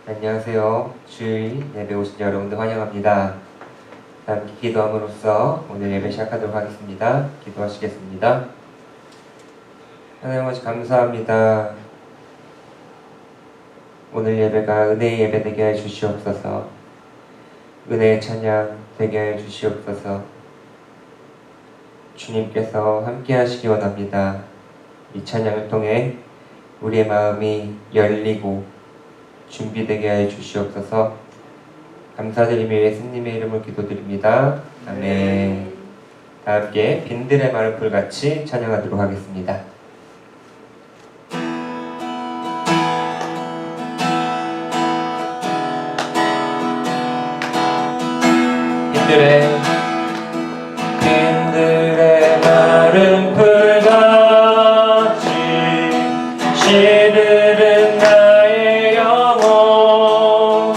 안녕하세요. 주일 예배 오신 여러분들 환영합니다. 함께 기도함으로써 오늘 예배 시작하도록 하겠습니다. 기도하시겠습니다. 하나님 아버지 감사합니다. 오늘 예배가 은혜의 예배 되게 해 주시옵소서. 은혜의 찬양 되게 해 주시옵소서. 주님께서 함께 하시기 원합니다. 이 찬양을 통해 우리의 마음이 열리고 준비되게 하여 주시옵소서. 감사드리며 예수님의 이름을 기도드립니다. 아멘. 다 함께 빈들의 마른 같이 찬양하도록 하겠습니다. 빈들의 마른 풀같이 시들은 나의 영혼,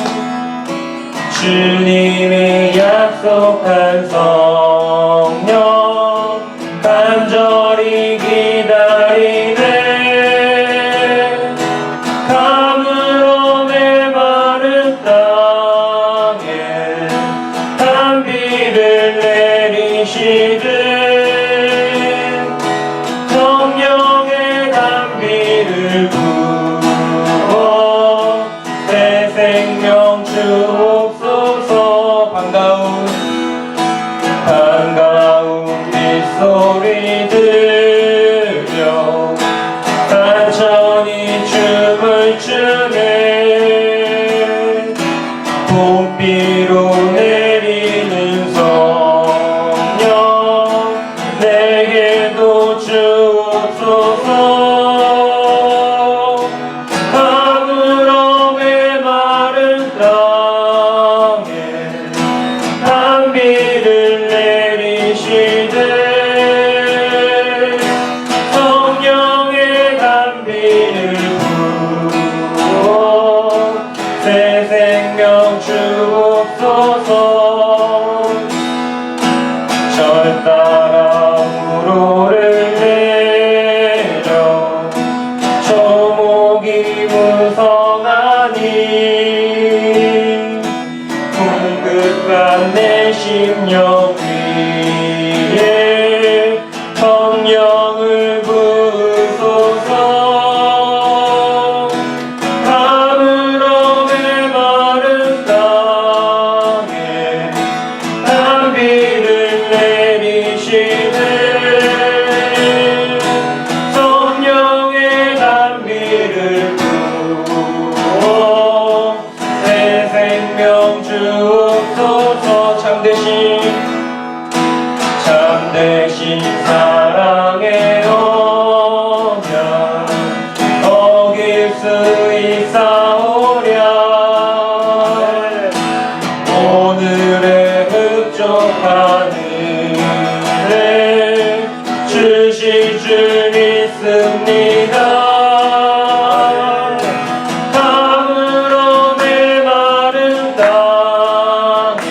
주님이 약속한 성령 간절히 기다리네. 가물어 메마른 땅에 단비를 내리시듯 성령의 단비를 부어 새 생명 주옵소서. 반가운 빗소리 들려 산천이 춤을 추네. 봄비로 내리는 성령 내게도 주옵소서. 가물어 메마른 땅에 단비를 내리시되 성령의 단비를 부어 새 생명 주옵소서. 절 따라 우로를 내려 초목이 무성하니 궁극한 내 심령 위에 성령을 부으소서. 가물어 메마른 땅에 단비를 내리시네. 성령의 단비를 부어 새 생명 주옵소서. 참되신 사랑의 언약 어길 수 있사오랴. 오늘의 흡족한 은혜 주실 줄 믿습니다. 가물어 메마른 땅에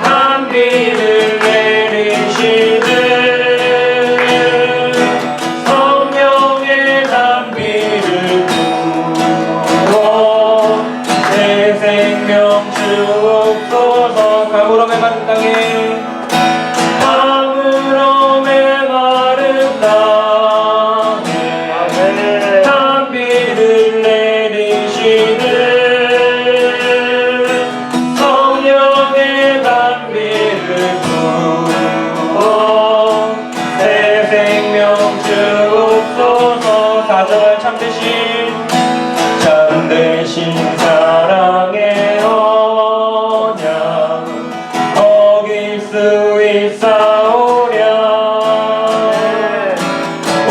단비를 내리시되 성령의 단비를 부어 새 생명 주옵소서. 가물어 메마른 땅에 단비를 내리시네. 성령의 단비를 부어 새 생명 주옵소서. 4절 참되신 사랑의 언약 어길 수 있사오랴.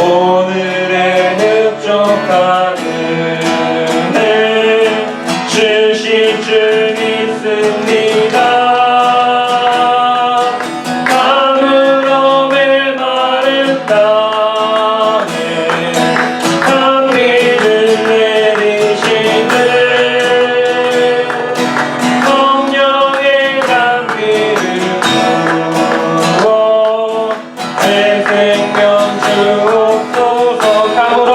오늘의 흡족한 은혜 주실 줄 믿습니다. 가물어 메마른 땅에 단비를 내리시네. 성령의 단비를 부어 새 생명 주옵소서. 가물어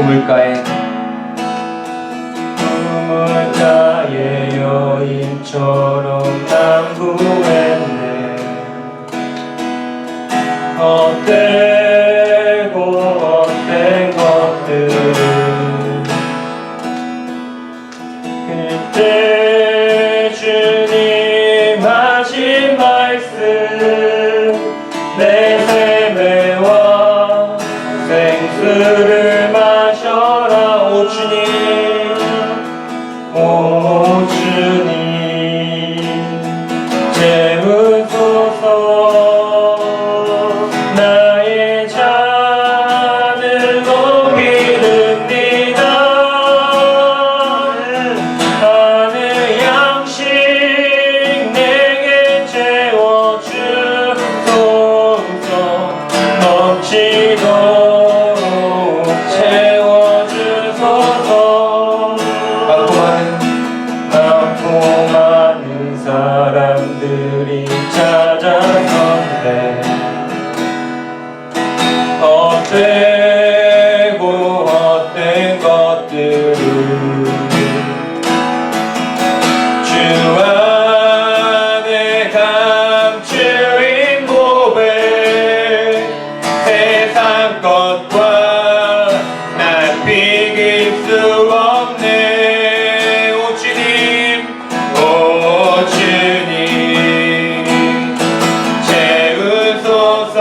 우물가에 여인처럼 난 구했네. 헛되고 헛된 것들은 그때 주님 하신 말씀 내 세매와 생수를 마셔라. 오 주님, 오 주님 채우소서. 나의 잔을 높이 듭니다. 하늘 양식 내게 채워주소서. 넘치도록 채워주소서. 많고 많은 사람들이 찾아섰네. 헛되고 헛된 것들을 주 안에 감추인 고백. 세상 것과 난 비길 수 없네. 오 주님, 오 주님 채우소서.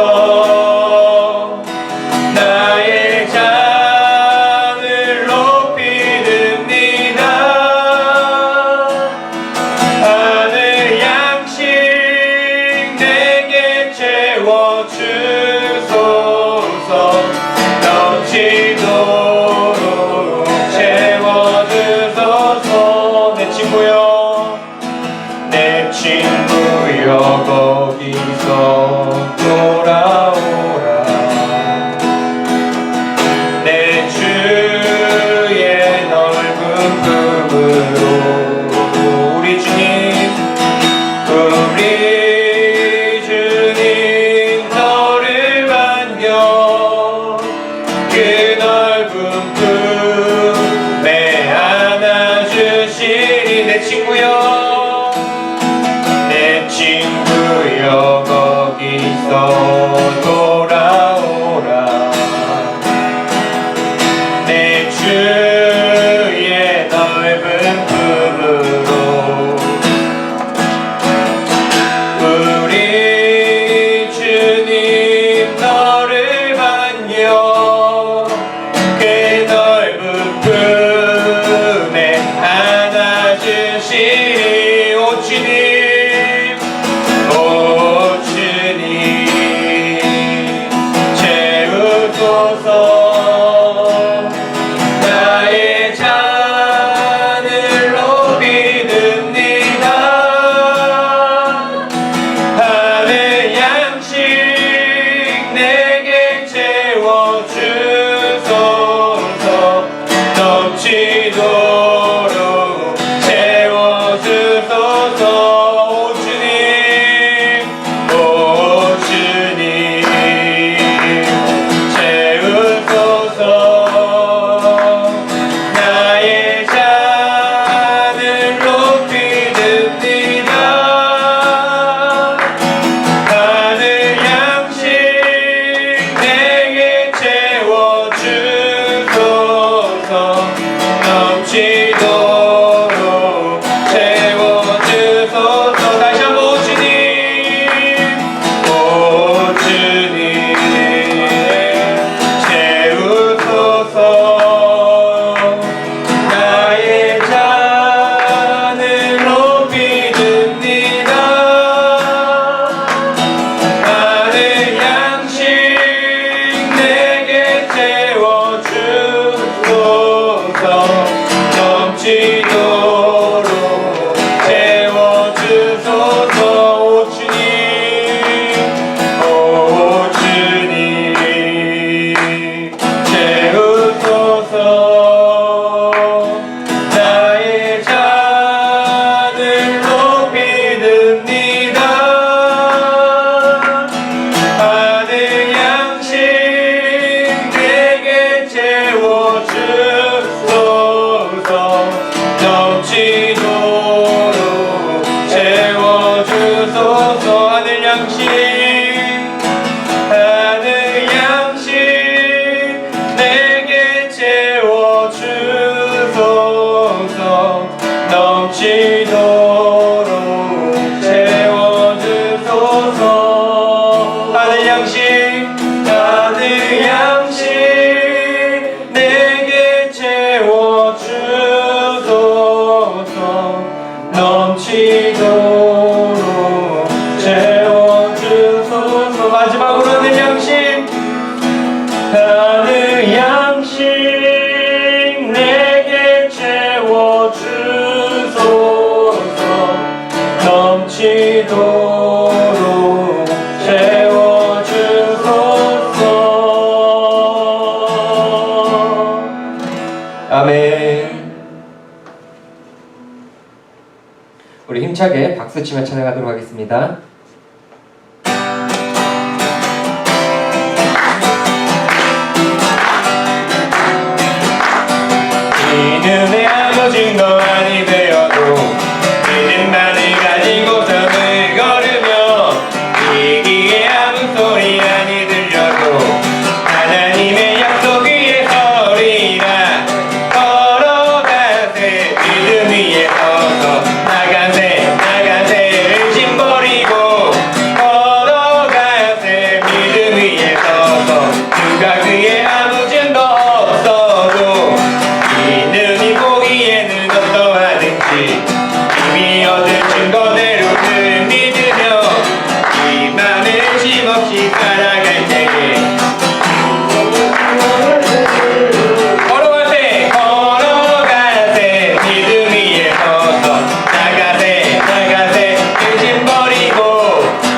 나의 잔을 높이 듭니다. 하늘 양식 내게 채워주소서. 넘치도록 채워주소서. 내 친구여, 내 친구여 거기서 돌아오라. 내 주의 넓은 품으로. 우리 주님, 우리 주님 너를 반겨 그 넓은 품에 안아주시리. 내 친구여, 내 친구여 거기서 양식 하늘 양식 내게 채워주소서 넘치도록 채워주소서 하늘 양식 내게 채워주소서 넘치도록 채워주소서 마지막으로 하늘 양식 내게 채워주소서 넘치도록 채워주소서 아멘. 우리 힘차게 박수치며 찬양하도록 하겠습니다. 이는의 아무 증거 아니 되어도 믿음만을 가지고서는 걸으며 이기에 아무 소리 아니 들려도 하나님의 약속 위에 서리라 걸어가세 믿음 위에 서서 나가세 의심 버리고 걸어가세 믿음 위에 서서 누가 그의 아무 증거 없어도 믿음이 보기에는 어떠하든지 이미 얻은 증거대로는 믿으며 희망을 쉼없이 살아갈 때에 걸어가세 믿음 위에 서서 나가세 의심 버리고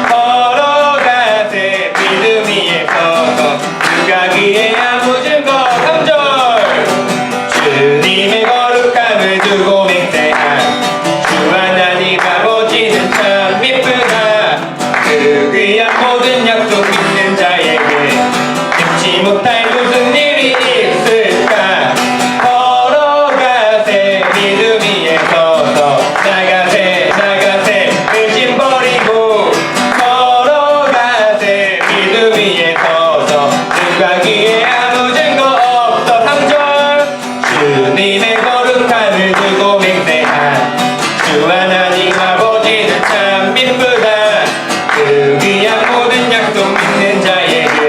걸어가세 믿음 위에 서서 누가 그의 아무 증거 3절 주님의 거룩함을 두고 맹세한 주 하나님 아버지는 참 미쁘다 그 귀한 모든 약속 믿는 자에게 잊지 못할 무슨 일이 있을까 걸어가세 믿음 위에 서서 나가세 의심 버리고 걸어가세 믿음 위에 서서 누가 귀에 아무 증거 없어 3절 주님의 거룩함을 두고 맹세한 주 하나님 아버지는 참 미쁘다 그 귀한 모든 약속 믿는 자에게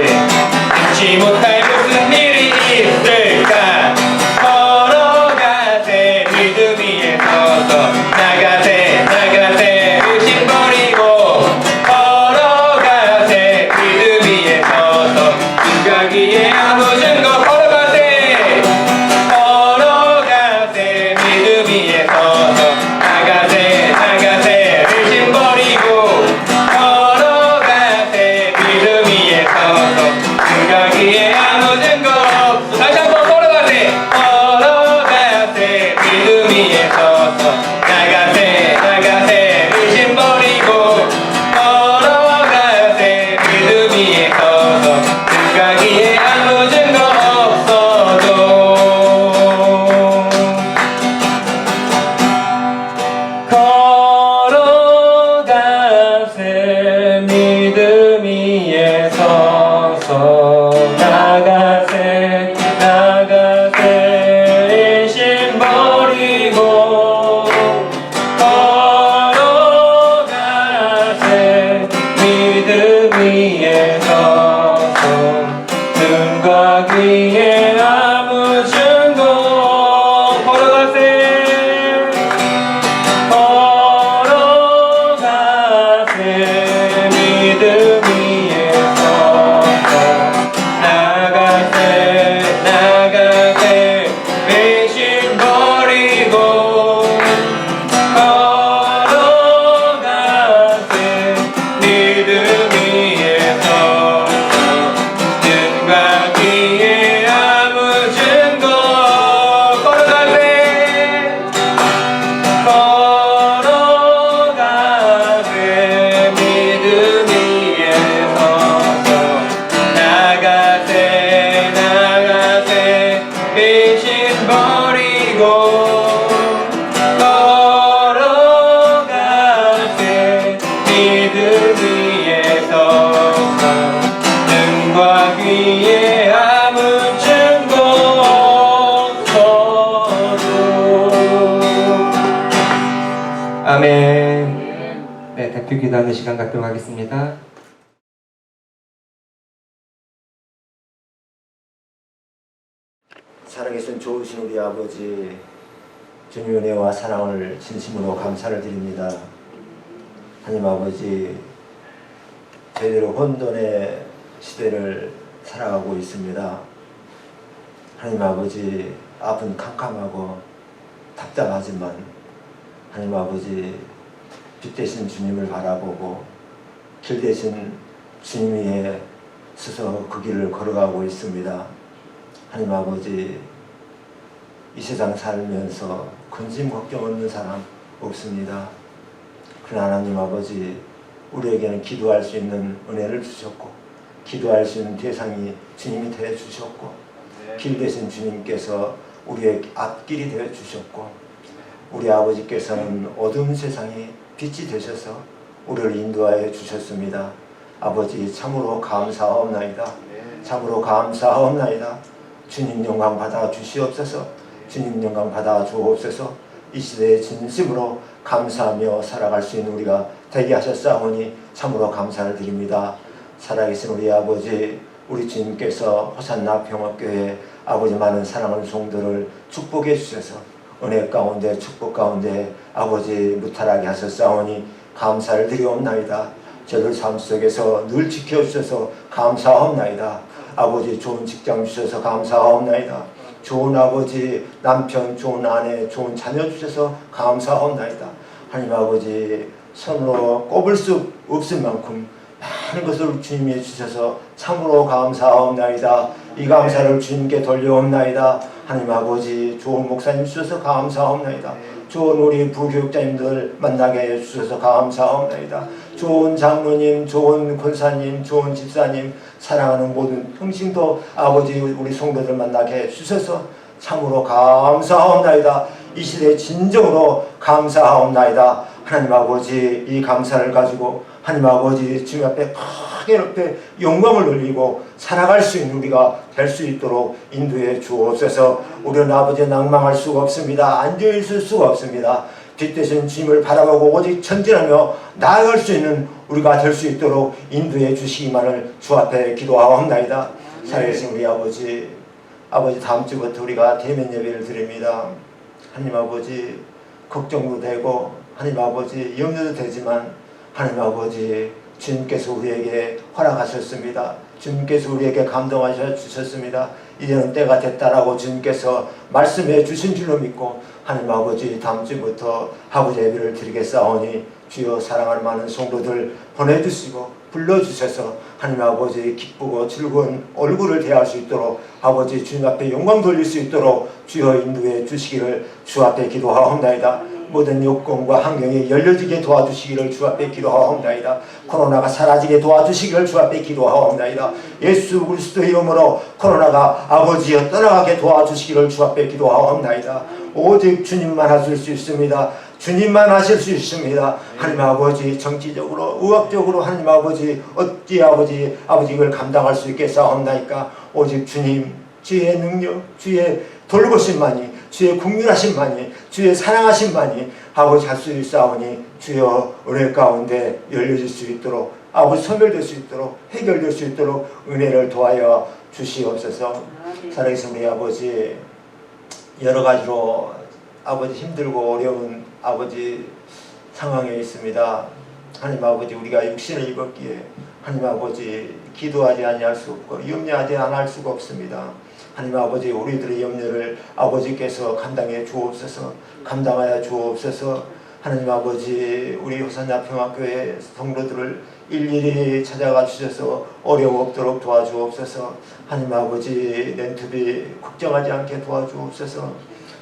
잊지 못할 무슨 일이 있을까 걸어가세 믿음 위에 서서 나가세 의심 버리고 걸어가세 믿음 위에 서서 누가 귀에 아무 증거 걸어가세 믿음 위에 서서 나가세 의심 버리고 걸어가세 믿음 위에 서서 누가 귀에 아무 증거 없어 다시 한번 걸어가세 믿음 위에 서서 나가세 의심 버리고 걸어가세 믿음 위에 서서 누가 귀에 아무 증거 없어도 걸어가세 믿음 위에 서서 나가세 의심 버리고 걸어가세 믿음 위에 서서 눈과 귀에 아무 증거 걸어가세 믿음 위에 서서 나가세 의심 버리고 걸어가세 믿음 위에 서서 시간 갖도록 하겠습니다. 살아계신 좋으신 우리 아버지, 주님의 은혜와 사랑을 진심으로 감사를 드립니다. 하나님 아버지, 저희들은 혼돈의 시대를 살아가고 있습니다. 하나님 아버지, 앞은 캄캄하고 답답하지만 하나님 아버지, 빛 대신 주님을 바라보고 길 대신 주님 위에 서서 그 길을 걸어가고 있습니다. 하나님 아버지, 이 세상 살면서 근심 걱정 없는 사람 없습니다. 그러나 하나님 아버지, 우리에게는 기도할 수 있는 은혜를 주셨고 기도할 수 있는 대상이 주님이 되어 주셨고 길 대신 주님께서 우리의 앞길이 되어 주셨고 우리 아버지께서는 어두운 세상에 빛이 되셔서 우리를 인도하여 주셨습니다. 아버지, 참으로 감사하옵나이다. 참으로 감사하옵나이다. 주님 영광 받아 주시옵소서. 주님 영광 받아 주옵소서. 이 시대에 진심으로 감사하며 살아갈 수 있는 우리가 되게 하셨사오니 참으로 감사를 드립니다. 살아계신 우리 아버지, 우리 주님께서 호산나 평화교회 아버지 많은 사랑하는 성도를 축복해 주셔서 은혜 가운데 축복 가운데 아버지 무탈하게 하셨사오니 감사를 드리옵나이다. 저들 삶 속에서 늘 지켜주셔서 감사하옵나이다. 아버지, 좋은 직장 주셔서 감사하옵나이다. 좋은 아버지, 남편, 좋은 아내, 좋은 자녀 주셔서 감사하옵나이다. 하나님 아버지, 손으로 꼽을 수 없을 만큼 많은 것을 주님이 주셔서 참으로 감사하옵나이다. 이 감사를 주님께 돌려옵나이다. 하나님 아버지, 좋은 목사님 주셔서 감사하옵나이다. 좋은 우리 부교육자님들 만나게 해주셔서 감사하옵나이다. 좋은 장로님, 좋은 권사님, 좋은 집사님, 사랑하는 모든 형신도 아버지 우리 성도들 만나게 해주셔서 참으로 감사하옵나이다. 이 시대에 진정으로 감사하옵나이다. 하나님 아버지, 이 감사를 가지고 하나님 아버지 주님 앞에 크게 높여 영광을 돌리고 살아갈 수 있는 우리가 될 수 있도록 인도해 주옵소서. 우리는 아버지 낭망할 수가 없습니다. 앉아있을 수가 없습니다. 빛 대신 주님을 바라보고 오직 전진하며 나아갈 수 있는 우리가 될 수 있도록 인도해 주시기만을 주 앞에 기도하옵나이다. 살아계신 우리 아버지, 다음 주부터 우리가 대면 예배를 드립니다. 하나님 아버지, 걱정도 되고 하나님 아버지 염려도 되지만 하나님 아버지, 주님께서 우리에게 허락하셨습니다. 주님께서 우리에게 감동하셔 주셨습니다. 이제는 때가 됐다라고 주님께서 말씀해 주신 줄로 믿고 하나님 아버지, 다음 주부터 아버지 예배를 드리겠사오니 주여 사랑하는 많은 성도들 보내주시고 불러주셔서 하나님 아버지 기쁘고 즐거운 얼굴을 대할 수 있도록 아버지 주님 앞에 영광 돌릴 수 있도록 주여 인도해 주시기를 주 앞에 기도하옵나이다. 모든 요건과 환경이 열려지게 도와주시기를 주 앞에 기도하옵나이다. 코로나가 사라지게 도와주시기를 주 앞에 기도하옵나이다. 예수 그리스도의 이름으로 코로나가 아버지여 떠나가게 도와주시기를 주 앞에 기도하옵나이다. 오직 주님만 하실 수 있습니다. 주님만 하실 수 있습니다. 하나님 아버지, 정치적으로 의학적으로 하나님 아버지 어찌 아버지 이걸 감당할 수 있겠사옵나이까. 오직 주님, 주의 능력, 주의 돌보심만이, 주의 국률하심만이, 주의 사랑하심만이 아버지 할 수 있사오니 주여 은혜 가운데 열려질 수 있도록 아버지 소멸될 수 있도록 해결될 수 있도록 은혜를 도하여 주시옵소서. 살아계신 우리 아버지, 여러 가지로 아버지 힘들고 어려운 아버지 상황에 있습니다. 하나님 아버지, 우리가 육신을 입었기에 하나님 아버지 기도하지 아니할 수 없고 염려하지 않을 수가 없습니다. 하나님 아버지, 우리들의 염려를 아버지께서 감당해 주옵소서. 감당하여 주옵소서. 하나님 아버지, 우리 호산나 평화교회 성도들을 일일이 찾아가 주셔서 어려움 없도록 도와주옵소서. 하나님 아버지, 렌트비 걱정하지 않게 도와주옵소서.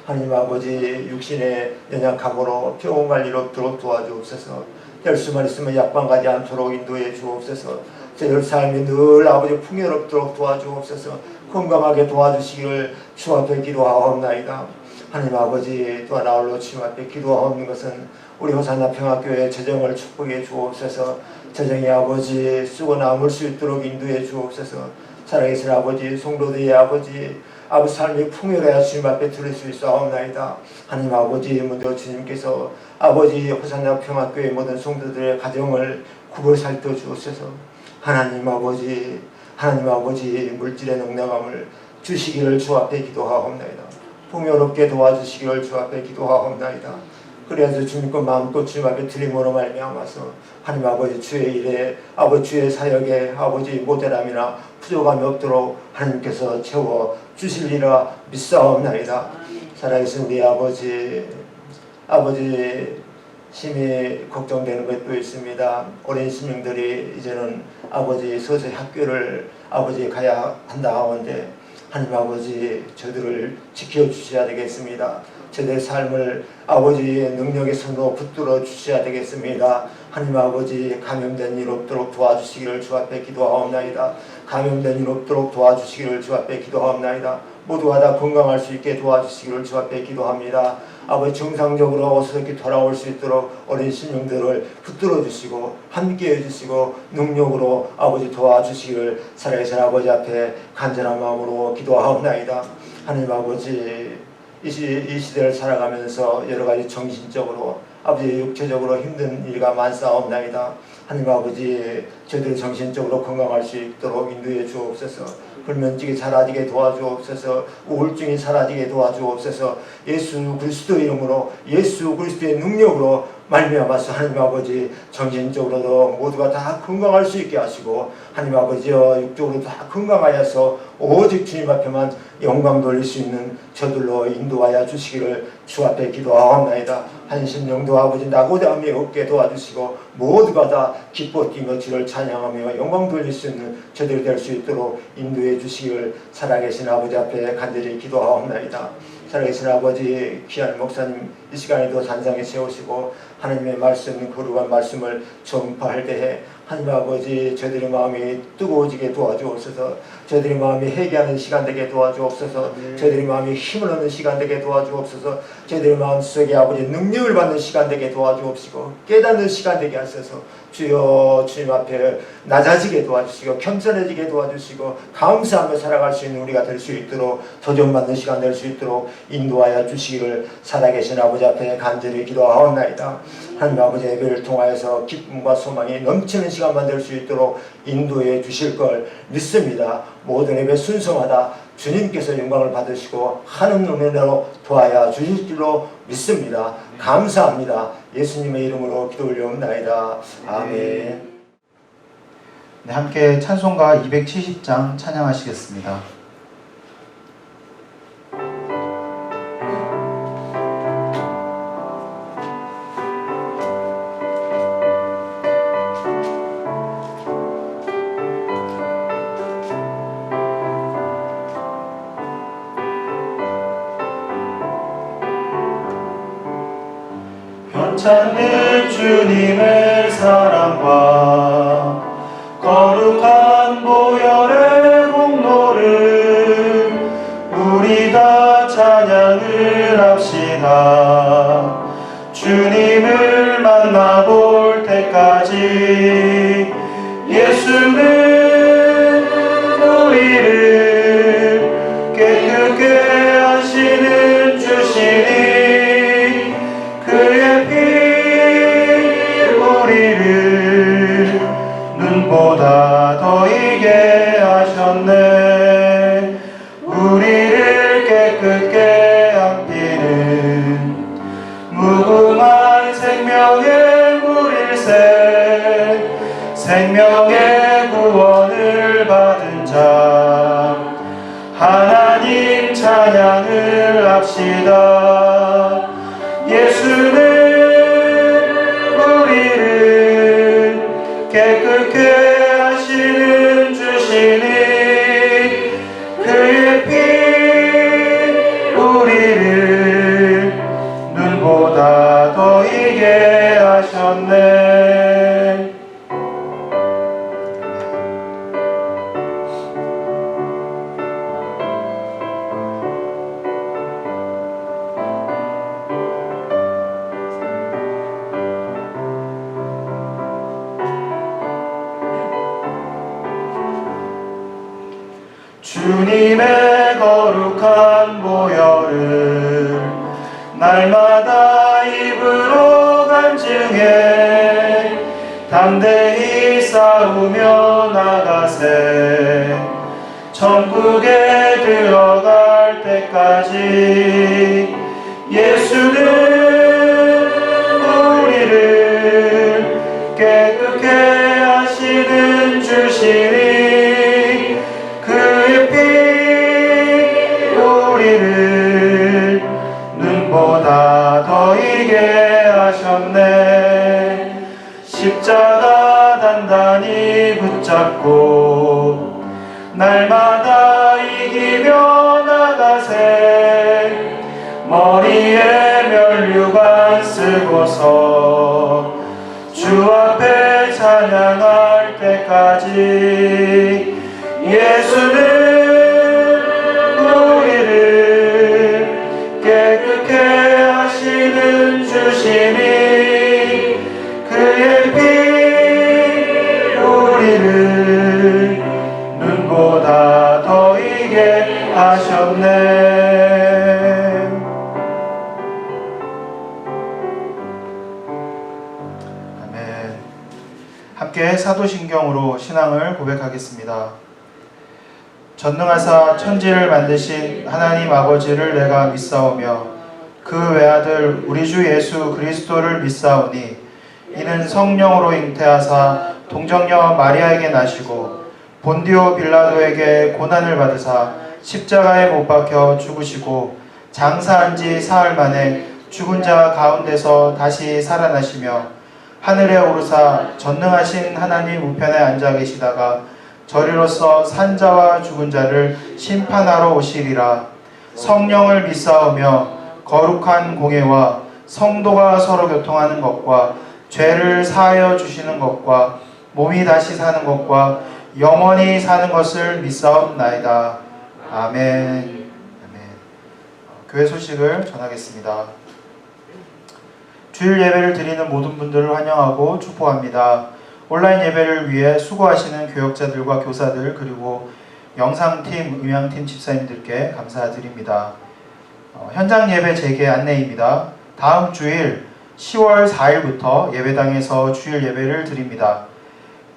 하나님 아버지, 육신의 연약함으로 병원 관리를 없도록 도와주옵소서. 될 수만 있으면 약방 가지 않도록 인도해 주옵소서. 저희 삶이 늘 아버지 풍요롭도록 도와주옵소서. 건강하게 도와주시기를 주 앞에 기도하옵나이다. 하나님 아버지, 또 하나 홀로 주님 앞에 기도하옵는 것은 우리 호산나 평화교회 재정을 축복해 주옵소서. 재정의 아버지 쓰고 남을 수 있도록 인도해 주옵소서. 살아계신 아버지, 성도들의 아버지 삶이 풍요로야 주님 앞에 드릴 수 있사옵나이다. 하나님 아버지, 먼저 주님께서 아버지 호산나 평화교회 모든 성도들의 가정을 굽어 살펴 주옵소서. 하나님 아버지 물질의 능력함을 주시기를 주 앞에 기도하옵나이다. 풍요롭게 도와주시기를 주 앞에 기도하옵나이다. 그래서 주님과 마음껏 주님 앞에 드림으로 말미암아서 하나님 아버지 주의 일에 아버지 주의 사역에 아버지 모자람이나 부족함이 없도록 하나님께서 채워 주실리라 믿사옵나이다. 살아계신 우리 아버지 심히 걱정되는 것도 있습니다. 어린 신령들이 이제는 아버지 서서히 학교를 아버지 가야 한다 하는데 하나님 아버지 저들을 지켜주셔야 되겠습니다. 저들의 삶을 아버지의 능력의 손으로 붙들어 주셔야 되겠습니다. 하나님 아버지 감염된 일 없도록 도와주시기를 주 앞에 기도하옵나이다. 감염된 일 없도록 도와주시기를 주 앞에 기도하옵나이다. 모두가 다 건강할 수 있게 도와주시기를 주 앞에 기도합니다. 아버지 정상적으로 어떻게 돌아올 수 있도록 어린 신령들을 붙들어 주시고 함께 해주시고 능력으로 아버지 도와주시기를 살아계신 아버지 앞에 간절한 마음으로 기도하옵나이다. 하나님 아버지 이 시대를 살아가면서 여러가지 정신적으로 아버지 육체적으로 힘든 일가 많사옵나이다. 하나님 아버지 저희들 정신적으로 건강할 수 있도록 인도해 주옵소서. 불면증이 사라지게 도와주옵소서. 우울증이 사라지게 도와주옵소서. 예수 그리스도 이름으로 예수 그리스도의 능력으로 말미암아서 하나님 아버지 정신적으로도 모두가 다 건강할 수 있게 하시고 하나님 아버지여 육적으로 다 건강하여서 오직 주님 앞에만 영광 돌릴 수 있는 저들로 인도하여 주시기를 주 앞에 기도하옵나이다. 한심령도 아버지 나고자함이 없게 도와주시고 모두가 다 기뻐 뛰며 주를 찬양하며 영광 돌릴 수 있는 저들이 될 수 있도록 인도해 주시기를 살아계신 아버지 앞에 간절히 기도하옵나이다. 살아계신 아버지 귀한 목사님 이 시간에도 단상에 세우시고 하나님의 말씀 거룩한 말씀을 전파할 때에 하나님 아버지 저들의 마음이 뜨거워지게 도와주옵소서. 저들의 마음이 회개하는 시간 되게 도와주옵소서. 저들의 마음이 힘을 얻는 시간 되게 도와주옵소서. 저들의 마음속에 아버지 능력을 받는 시간 되게 도와주옵시고 깨닫는 시간 되게 하셔서 주여 주님 앞에 낮아지게 도와주시고 겸손해지게 도와주시고 감사하며 살아갈 수 있는 우리가 될 수 있도록 도전받는 시간 될 수 있도록 인도하여 주시기를 살아계신 아버지 앞에 간절히 기도하옵나이다. 하나님 아버지 예배를 통하여서 기쁨과 소망이 넘치는 시간만 될 수 있도록 인도해 주실 걸 믿습니다. 모든 예배 순성하다 주님께서 영광을 받으시고 하는 은혜로 도와야 주실 줄로 믿습니다. 감사합니다. 예수님의 이름으로 기도 올려옵나이다. 아멘. 네, 함께 찬송가 270장 찬양하시겠습니다. 변찬는 주님의 사랑과 거룩한 보혈의 공로를 우리 다 찬양을 합시다. 주님을 만나볼 때까지 예수는 우리를 깨끗게 하시는 주시니 그의 피 우리를 눈보다 더 이게 하셨네. 우리를 깨끗게 함기는 무궁한 생명의 물일새 생명의 구원을 받은 자 하나님 찬양을 합시다. 예수는 우리를 깨끗게 하시는 주시니 그의 피 우리를 눈보다 더 이게 하셨네. 주님의 거룩한 보혈을 날마다 입으로 간증해 담대히 싸우며 나가세 천국에 들어갈 때까지 예수는 우리를 깨끗게 하시는 주시니 그의 피 우리를 눈보다 더 이게 하셨네 십자가 단단히 붙잡고 날마다 이기며 나가세 머리에 면류관 쓰고서 주 앞에 찬양할 때까지 예수는 우리를 깨끗게 하시는 주시니 그의 피 우리를 눈보다 더 이게 하셨네. 아멘. 함께 사도신경으로 신앙을 고백하겠습니다. 전능하사 천지를 만드신 하나님 아버지를 내가 믿사오며 그 외아들 우리 주 예수 그리스도를 믿사오니 이는 성령으로 잉태하사 동정녀 마리아에게 나시고 본디오 빌라도에게 고난을 받으사 십자가에 못 박혀 죽으시고 장사한 지 사흘 만에 죽은 자 가운데서 다시 살아나시며 하늘에 오르사 전능하신 하나님 우편에 앉아 계시다가 저리로서 산자와 죽은 자를 심판하러 오시리라. 성령을 믿사오며 거룩한 공예와 성도가 서로 교통하는 것과 죄를 사하여 주시는 것과 몸이 다시 사는 것과 영원히 사는 것을 믿사옵나이다. 아멘. 아멘. 교회 소식을 전하겠습니다. 주일 예배를 드리는 모든 분들을 환영하고 축복합니다. 온라인 예배를 위해 수고하시는 교역자들과 교사들 그리고 영상팀, 음향팀 집사님들께 감사드립니다. 현장 예배 재개 안내입니다. 다음 주일 10월 4일부터 예배당에서 주일 예배를 드립니다.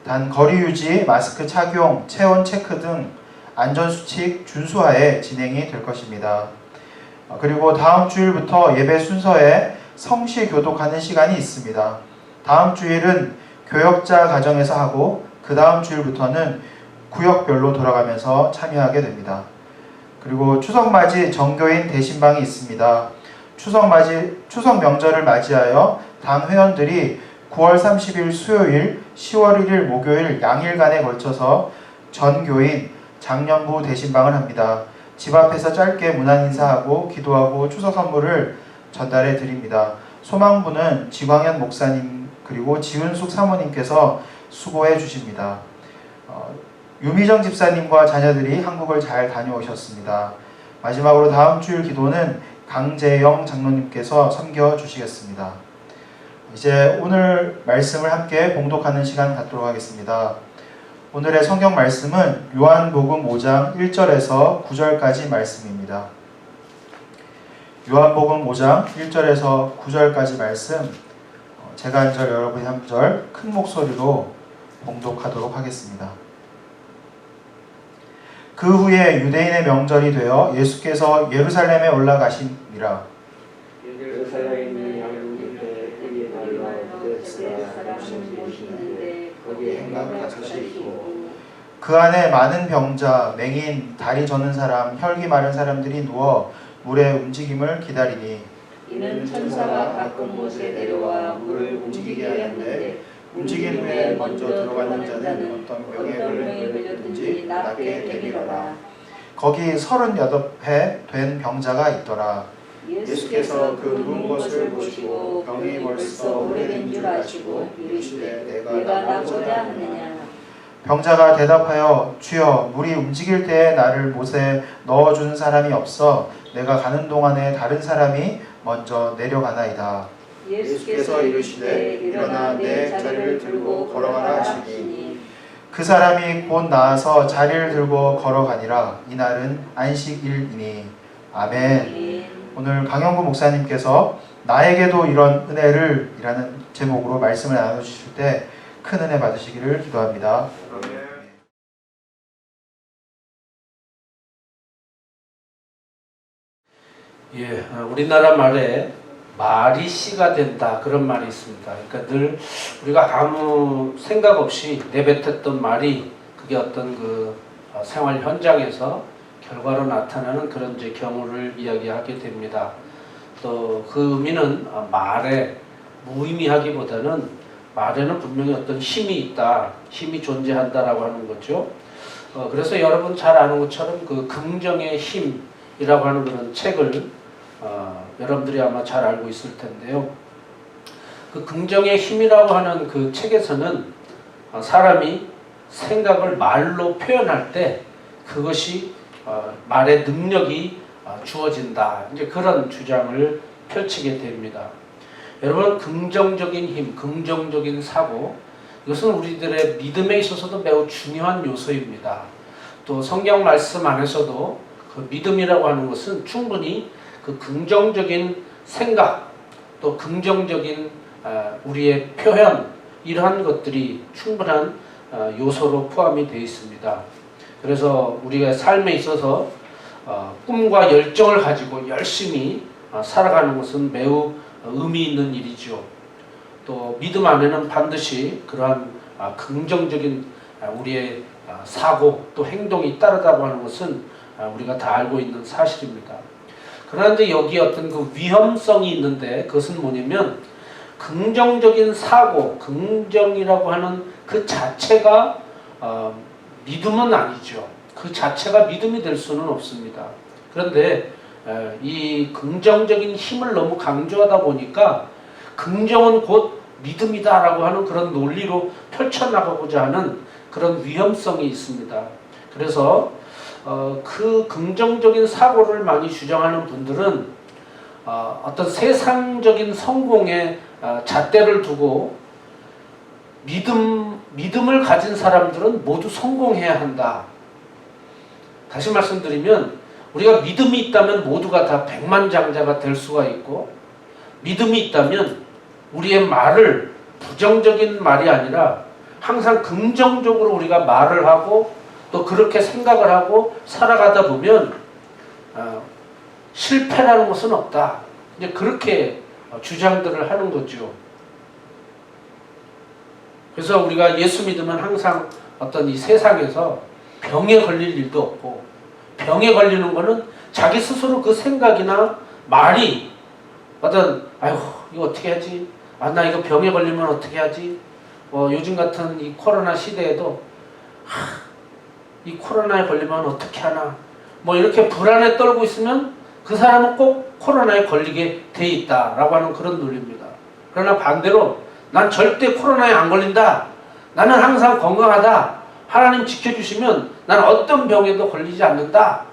단 거리 유지, 마스크 착용, 체온 체크 등 안전수칙 준수하에 진행이 될 것입니다. 그리고 다음 주일부터 예배 순서에 성시 교독하는 시간이 있습니다. 다음 주일은 교역자 가정에서 하고 그 다음 주일부터는 구역별로 돌아가면서 참여하게 됩니다. 그리고 추석맞이 정교인 대신방이 있습니다. 추석 명절을 맞이하여 당 회원들이 9월 30일 수요일, 10월 1일 목요일 양일간에 걸쳐서 전교인 장년부 대신방을 합니다. 집 앞에서 짧게 문안 인사하고 기도하고 추석 선물을 전달해 드립니다. 소망부는 지광현 목사님 그리고 지은숙 사모님께서 수고해 주십니다. 유미정 집사님과 자녀들이 한국을 잘 다녀오셨습니다. 마지막으로 다음 주일 기도는 강재영 장로님께서 섬겨 주시겠습니다. 이제 오늘 말씀을 함께 봉독하는 시간 갖도록 하겠습니다. 오늘의 성경 말씀은 요한복음 5장 1절에서 9절까지 말씀입니다. 요한복음 5장 1절에서 9절까지 말씀, 제가 한 절 여러분이 한 절 큰 목소리로 봉독하도록 하겠습니다. 그 후에 유대인의 명절이 되어 예수께서 예루살렘에 올라가시니라. 예루살렘에 있는 양육인데 그의 나이가 거기에 행각 다섯이 있고 그 안에 많은 병자, 맹인, 다리 저는 사람, 혈기 마른 사람들이 누워 물의 움직임을 기다리니 이는 천사가 가끔 못에 내려와 물을 움직이게 하는데 움직인 후에 먼저 들어가는 자는 어떤 병에 걸렸든지 낫게 되리로라. 거기 38회 된 병자가 있더라. 예수께서 그 누운 것을 보시고 병이 벌써 오래된 줄 아시고 이르시되 내가 나고자 하느냐. 병자가 대답하여 주여 물이 움직일 때에 나를 못에 넣어주는 사람이 없어 내가 가는 동안에 다른 사람이 먼저 내려가나이다. 예수께서 이르시되 일어나 내 자리를 들고 걸어가라 하시니 그 사람이 곧 나아서 자리를 들고 걸어가니라. 이날은 안식일이니. 아멘. 오늘 강영구 목사님께서 나에게도 이런 은혜를 이라는 제목으로 말씀을 나눠주실 때 큰 은혜 받으시기를 기도합니다. 예, 우리나라 말에 말이 씨가 된다 그런 말이 있습니다. 그러니까 늘 우리가 아무 생각 없이 내뱉었던 말이 그게 어떤 그 생활 현장에서 결과로 나타나는 그런 이제 경우를 이야기하게 됩니다. 또 그 의미는 말에 무의미하기보다는 말에는 분명히 어떤 힘이 있다, 힘이 존재한다라고 하는 거죠. 그래서 여러분 잘 아는 것처럼 그 긍정의 힘이라고 하는 그런 책을 여러분들이 아마 잘 알고 있을 텐데요. 그 긍정의 힘이라고 하는 그 책에서는 사람이 생각을 말로 표현할 때 그것이 말의 능력이 주어진다. 이제 그런 주장을 펼치게 됩니다. 여러분, 긍정적인 힘, 긍정적인 사고, 이것은 우리들의 믿음에 있어서도 매우 중요한 요소입니다. 또 성경 말씀 안에서도 그 믿음이라고 하는 것은 충분히 그 긍정적인 생각, 또 긍정적인 우리의 표현, 이러한 것들이 충분한 요소로 포함이 되어 있습니다. 그래서 우리가 삶에 있어서 꿈과 열정을 가지고 열심히 살아가는 것은 매우 의미 있는 일이죠. 또 믿음 안에는 반드시 그러한 긍정적인 우리의 사고 또 행동이 따르다고 하는 것은 우리가 다 알고 있는 사실입니다. 그런데 여기 어떤 그 위험성이 있는데 그것은 뭐냐면 긍정적인 사고, 긍정이라고 하는 그 자체가 믿음은 아니죠. 그 자체가 믿음이 될 수는 없습니다. 그런데 이 긍정적인 힘을 너무 강조하다 보니까 긍정은 곧 믿음이다라고 하는 그런 논리로 펼쳐나가고자 하는 그런 위험성이 있습니다. 그래서 그 긍정적인 사고를 많이 주장하는 분들은 어떤 세상적인 성공에 잣대를 두고 믿음을 가진 사람들은 모두 성공해야 한다. 다시 말씀드리면 우리가 믿음이 있다면 모두가 다 백만장자가 될 수가 있고 믿음이 있다면 우리의 말을 부정적인 말이 아니라 항상 긍정적으로 우리가 말을 하고 또 그렇게 생각을 하고 살아가다 보면 실패라는 것은 없다. 이제 그렇게 주장들을 하는 거죠. 그래서 우리가 예수 믿으면 항상 어떤 이 세상에서 병에 걸릴 일도 없고 병에 걸리는 거는 자기 스스로 그 생각이나 말이 어떤 아이고 이거 어떻게 하지? 나 이거 병에 걸리면 어떻게 하지? 요즘 같은 이 코로나 시대에도 이 코로나에 걸리면 어떻게 하나? 이렇게 불안에 떨고 있으면 그 사람은 꼭 코로나에 걸리게 돼 있다라고 하는 그런 논리입니다. 그러나 반대로 난 절대 코로나에 안 걸린다. 나는 항상 건강하다. 하나님 지켜주시면 난 어떤 병에도 걸리지 않는다.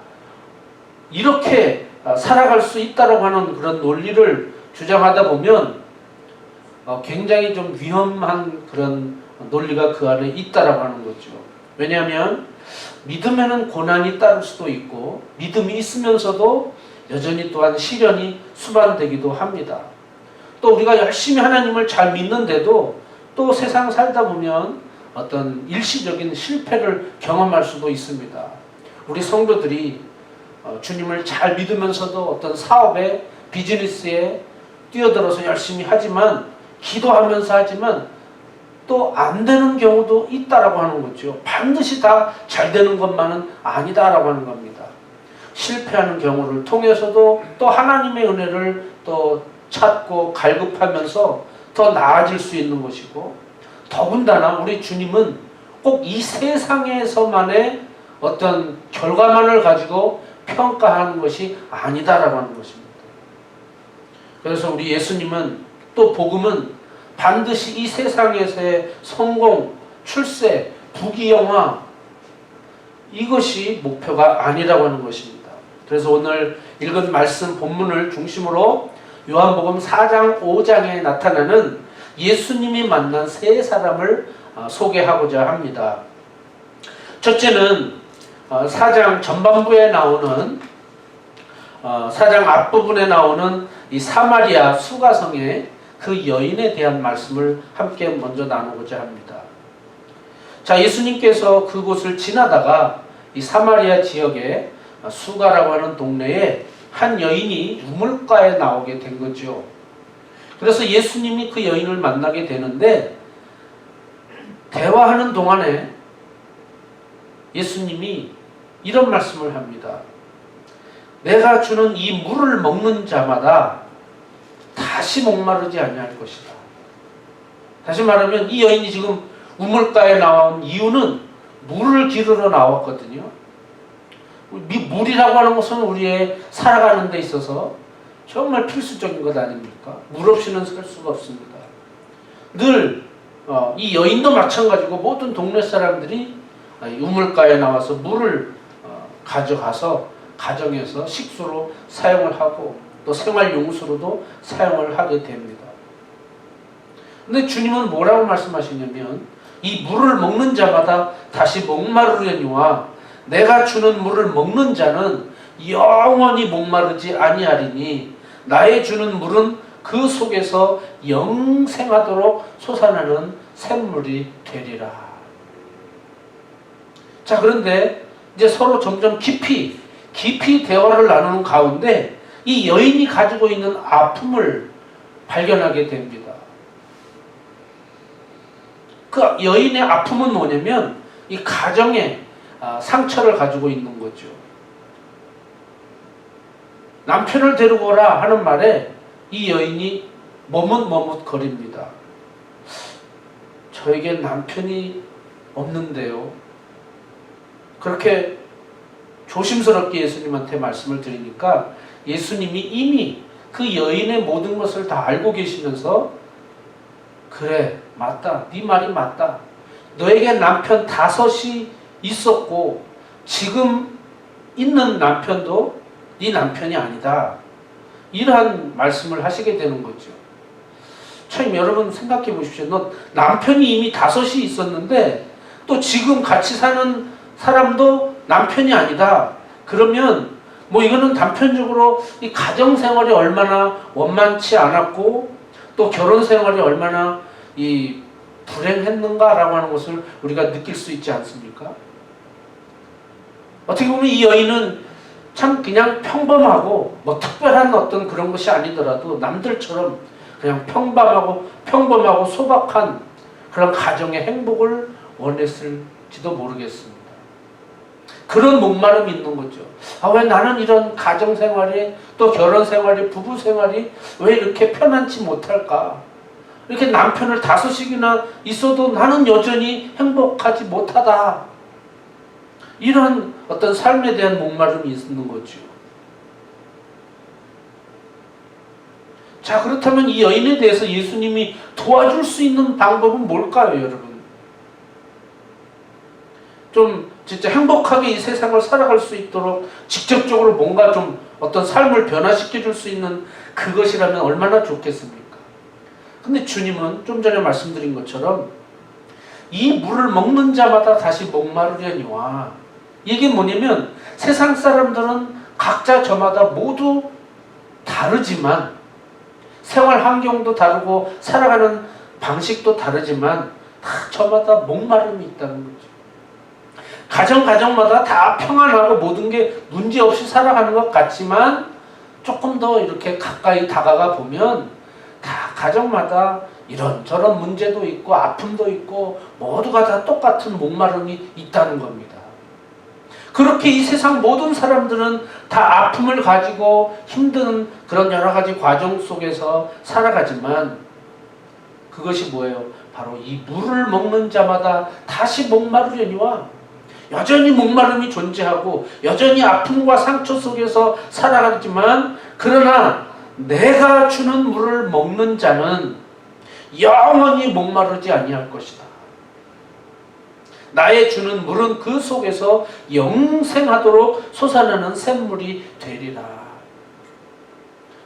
이렇게 살아갈 수 있다라고 하는 그런 논리를 주장하다 보면 굉장히 좀 위험한 그런 논리가 그 안에 있다라고 하는 거죠. 왜냐하면 믿음에는 고난이 따를 수도 있고 믿음이 있으면서도 여전히 또한 시련이 수반되기도 합니다. 또 우리가 열심히 하나님을 잘 믿는데도 또 세상 살다 보면 어떤 일시적인 실패를 경험할 수도 있습니다. 우리 성도들이 주님을 잘 믿으면서도 어떤 사업에 비즈니스에 뛰어들어서 열심히 하지만 기도하면서 하지만 또 안 되는 경우도 있다라고 하는 거죠. 반드시 다 잘 되는 것만은 아니다라고 하는 겁니다. 실패하는 경우를 통해서도 또 하나님의 은혜를 또 찾고 갈급하면서 더 나아질 수 있는 것이고 더군다나 우리 주님은 꼭 이 세상에서만의 어떤 결과만을 가지고 평가하는 것이 아니다라고 하는 것입니다. 그래서 우리 예수님은 또 복음은 반드시 이 세상에서의 성공, 출세, 부귀영화 이것이 목표가 아니라고 하는 것입니다. 그래서 오늘 읽은 말씀 본문을 중심으로 요한복음 4장 5장에 나타나는 예수님이 만난 세 사람을 소개하고자 합니다. 첫째는 4장 전반부에 나오는 4장 앞부분에 나오는 이 사마리아 수가성의 그 여인에 대한 말씀을 함께 먼저 나누고자 합니다. 자, 예수님께서 그곳을 지나다가 이 사마리아 지역에 수가라고 하는 동네에 한 여인이 우물가에 나오게 된 거죠. 그래서 예수님이 그 여인을 만나게 되는데 대화하는 동안에 예수님이 이런 말씀을 합니다. 내가 주는 이 물을 먹는 자마다 다시 목마르지 아니할 것이다. 다시 말하면 이 여인이 지금 우물가에 나온 이유는 물을 기르러 나왔거든요. 물이라고 하는 것은 우리의 살아가는 데 있어서 정말 필수적인 것 아닙니까? 물 없이는 살 수가 없습니다. 늘 이 여인도 마찬가지고 모든 동네 사람들이 우물가에 나와서 물을 가져가서 가정에서 식수로 사용을 하고 또 생활용수로도 사용을 하게 됩니다. 근데 주님은 뭐라고 말씀하시냐면 이 물을 먹는 자마다 다시 목마르려니와 내가 주는 물을 먹는 자는 영원히 목마르지 아니하리니 나의 주는 물은 그 속에서 영생하도록 솟아나는 샘물이 되리라. 자, 그런데 이제 서로 점점 깊이 대화를 나누는 가운데 이 여인이 가지고 있는 아픔을 발견하게 됩니다. 그 여인의 아픔은 뭐냐면 이 가정의 상처를 가지고 있는 거죠. 남편을 데리고 오라 하는 말에 이 여인이 머뭇머뭇거립니다. 저에게 남편이 없는데요. 그렇게 조심스럽게 예수님한테 말씀을 드리니까 예수님이 이미 그 여인의 모든 것을 다 알고 계시면서 그래, 맞다. 네 말이 맞다. 너에게 남편 5이 있었고 지금 있는 남편도 네 남편이 아니다. 이러한 말씀을 하시게 되는 거죠. 참 여러분 생각해 보십시오. 너 남편이 이미 5이 있었는데 또 지금 같이 사는 사람도 남편이 아니다. 그러면 뭐 이거는 단편적으로 이 가정 생활이 얼마나 원만치 않았고 또 결혼 생활이 얼마나 이 불행했는가라고 하는 것을 우리가 느낄 수 있지 않습니까? 어떻게 보면 이 여인은 참 그냥 평범하고 뭐 특별한 어떤 그런 것이 아니더라도 남들처럼 그냥 평범하고 소박한 그런 가정의 행복을 원했을지도 모르겠습니다. 그런 목마름이 있는 거죠. 왜 나는 이런 가정 생활이 또 결혼 생활이 부부 생활이 왜 이렇게 편안치 못할까? 이렇게 남편을 5씩이나 있어도 나는 여전히 행복하지 못하다. 이런 어떤 삶에 대한 목마름이 있는 거죠. 자, 그렇다면 이 여인에 대해서 예수님이 도와줄 수 있는 방법은 뭘까요, 여러분? 좀 진짜 행복하게 이 세상을 살아갈 수 있도록 직접적으로 뭔가 좀 어떤 삶을 변화시켜 줄 수 있는 그것이라면 얼마나 좋겠습니까? 근데 주님은 좀 전에 말씀드린 것처럼 이 물을 먹는 자마다 다시 목마르려니와 이게 뭐냐면 세상 사람들은 각자 저마다 모두 다르지만 생활 환경도 다르고 살아가는 방식도 다르지만 다 저마다 목마름이 있다는 거죠. 가정마다 다 평안하고 모든 게 문제없이 살아가는 것 같지만 조금 더 이렇게 가까이 다가가 보면 다 가정마다 이런저런 문제도 있고 아픔도 있고 모두가 다 똑같은 목마름이 있다는 겁니다. 그렇게 이 세상 모든 사람들은 다 아픔을 가지고 힘든 그런 여러 가지 과정 속에서 살아가지만 그것이 뭐예요? 바로 이 물을 먹는 자마다 다시 목마르려니와 여전히 목마름이 존재하고 여전히 아픔과 상처 속에서 살아가지만 그러나 내가 주는 물을 먹는 자는 영원히 목마르지 아니할 것이다. 나의 주는 물은 그 속에서 영생하도록 솟아나는 샘물이 되리라.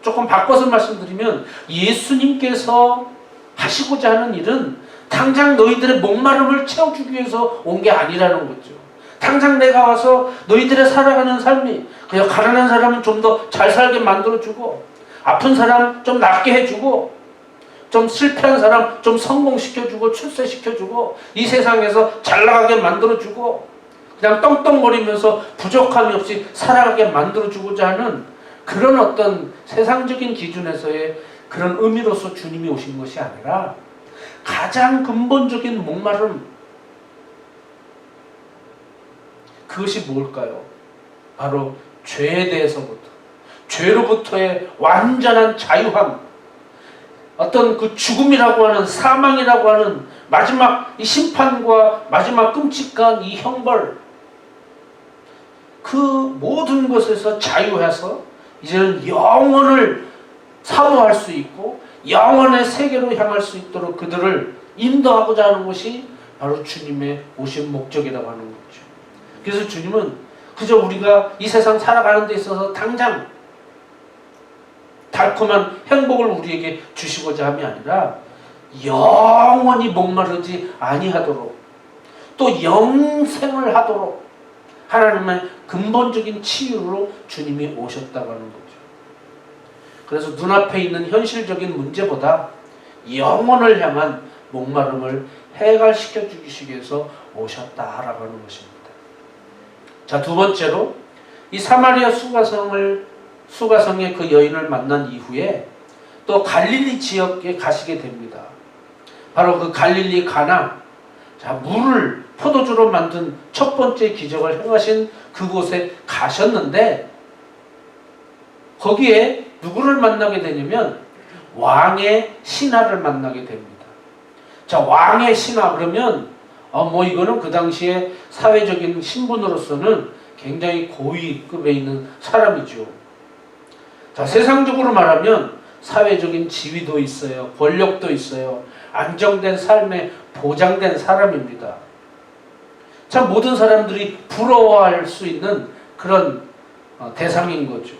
조금 바꿔서 말씀드리면 예수님께서 하시고자 하는 일은 당장 너희들의 목마름을 채워주기 위해서 온 게 아니라는 거죠. 당장 내가 와서 너희들의 살아가는 삶이 그냥 가난한 사람은 좀 더 잘 살게 만들어주고 아픈 사람 좀 낫게 해주고 좀 실패한 사람 좀 성공시켜주고 출세시켜주고 이 세상에서 잘 나가게 만들어주고 그냥 떵떵거리면서 부족함이 없이 살아가게 만들어주고자 하는 그런 어떤 세상적인 기준에서의 그런 의미로서 주님이 오신 것이 아니라 가장 근본적인 목마름, 그것이 뭘까요? 바로 죄에 대해서부터, 죄로부터의 완전한 자유함, 어떤 그 죽음이라고 하는, 사망이라고 하는 마지막 이 심판과 마지막 끔찍한 이 형벌, 그 모든 것에서 자유해서 이제는 영원을 사모할 수 있고 영원의 세계로 향할 수 있도록 그들을 인도하고자 하는 것이 바로 주님의 오신 목적이라고 하는 거죠. 그래서 주님은 그저 우리가 이 세상 살아가는 데 있어서 당장 달콤한 행복을 우리에게 주시고자 함이 아니라 영원히 목마르지 아니하도록 또 영생을 하도록 하나님의 근본적인 치유로 주님이 오셨다고 하는 거죠. 그래서 눈앞에 있는 현실적인 문제보다 영혼을 향한 목마름을 해결시켜 주시기 위해서 오셨다라고 하는 것입니다. 자, 두 번째로 이 사마리아 수가성의 그 여인을 만난 이후에 또 갈릴리 지역에 가시게 됩니다. 바로 그 갈릴리 가나, 자, 물을 포도주로 만든 첫 번째 기적을 행하신 그곳에 가셨는데 거기에 누구를 만나게 되냐면 왕의 신하를 만나게 됩니다. 자, 왕의 신하 그러면 이거는 그 당시에 사회적인 신분으로서는 굉장히 고위급에 있는 사람이죠. 자, 세상적으로 말하면 사회적인 지위도 있어요. 권력도 있어요. 안정된 삶에 보장된 사람입니다. 참 모든 사람들이 부러워할 수 있는 그런 대상인 거죠.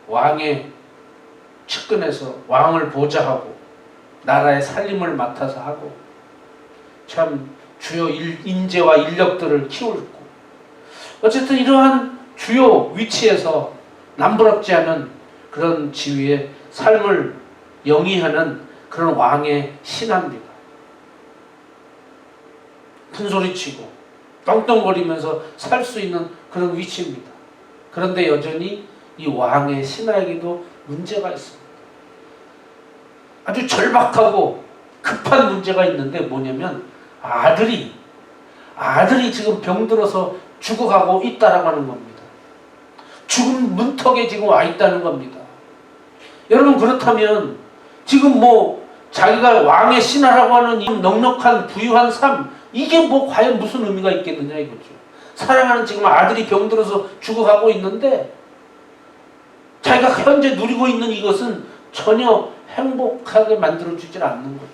왕의 측근에서 왕을 보좌하고 나라의 살림을 맡아서 하고 참 주요 인재와 인력들을 키우고 어쨌든 이러한 주요 위치에서 남부럽지 않은 그런 지위의 삶을 영위하는 그런 왕의 신하입니다. 큰소리치고 떵떵거리면서 살 수 있는 그런 위치입니다. 그런데 여전히 이 왕의 신하에게도 문제가 있습니다. 아주 절박하고 급한 문제가 있는데 뭐냐면 아들이 지금 병들어서 죽어가고 있다라고 하는 겁니다. 죽음 문턱에 지금 와 있다는 겁니다. 여러분, 그렇다면 지금 자기가 왕의 신하라고 하는 이 넉넉한 부유한 삶, 이게 과연 무슨 의미가 있겠느냐 이거죠. 사랑하는 지금 아들이 병들어서 죽어가고 있는데 자기가 현재 누리고 있는 이것은 전혀 행복하게 만들어주질 않는 거죠.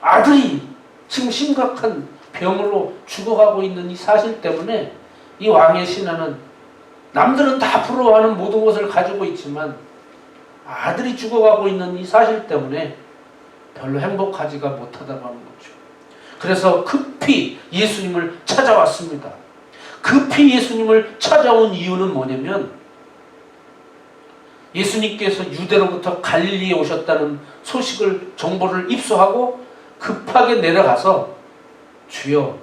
아들이 지금 심각한 병으로 죽어가고 있는 이 사실 때문에 이 왕의 신하는 남들은 다 부러워하는 모든 것을 가지고 있지만 아들이 죽어가고 있는 이 사실 때문에 별로 행복하지가 못하다고 하는 거죠. 그래서 급히 예수님을 찾아왔습니다. 급히 예수님을 찾아온 이유는 뭐냐면 예수님께서 유대로부터 갈릴리에 오셨다는 정보를 입수하고 급하게 내려가서 주여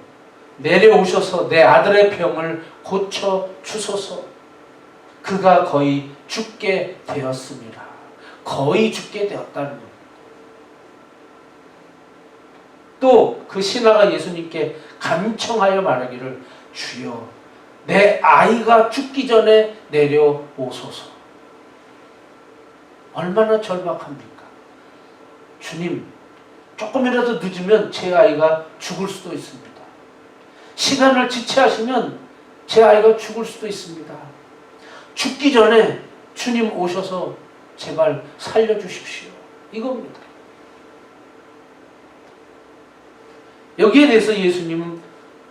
내려오셔서 내 아들의 병을 고쳐 주소서. 그가 거의 죽게 되었습니다. 거의 죽게 되었다는 겁니다. 또 그 신하가 예수님께 간청하여 말하기를 주여 내 아이가 죽기 전에 내려오소서. 얼마나 절박합니까? 주님, 조금이라도 늦으면 제 아이가 죽을 수도 있습니다. 시간을 지체하시면 제 아이가 죽을 수도 있습니다. 죽기 전에 주님 오셔서 제발 살려주십시오. 이겁니다. 여기에 대해서 예수님은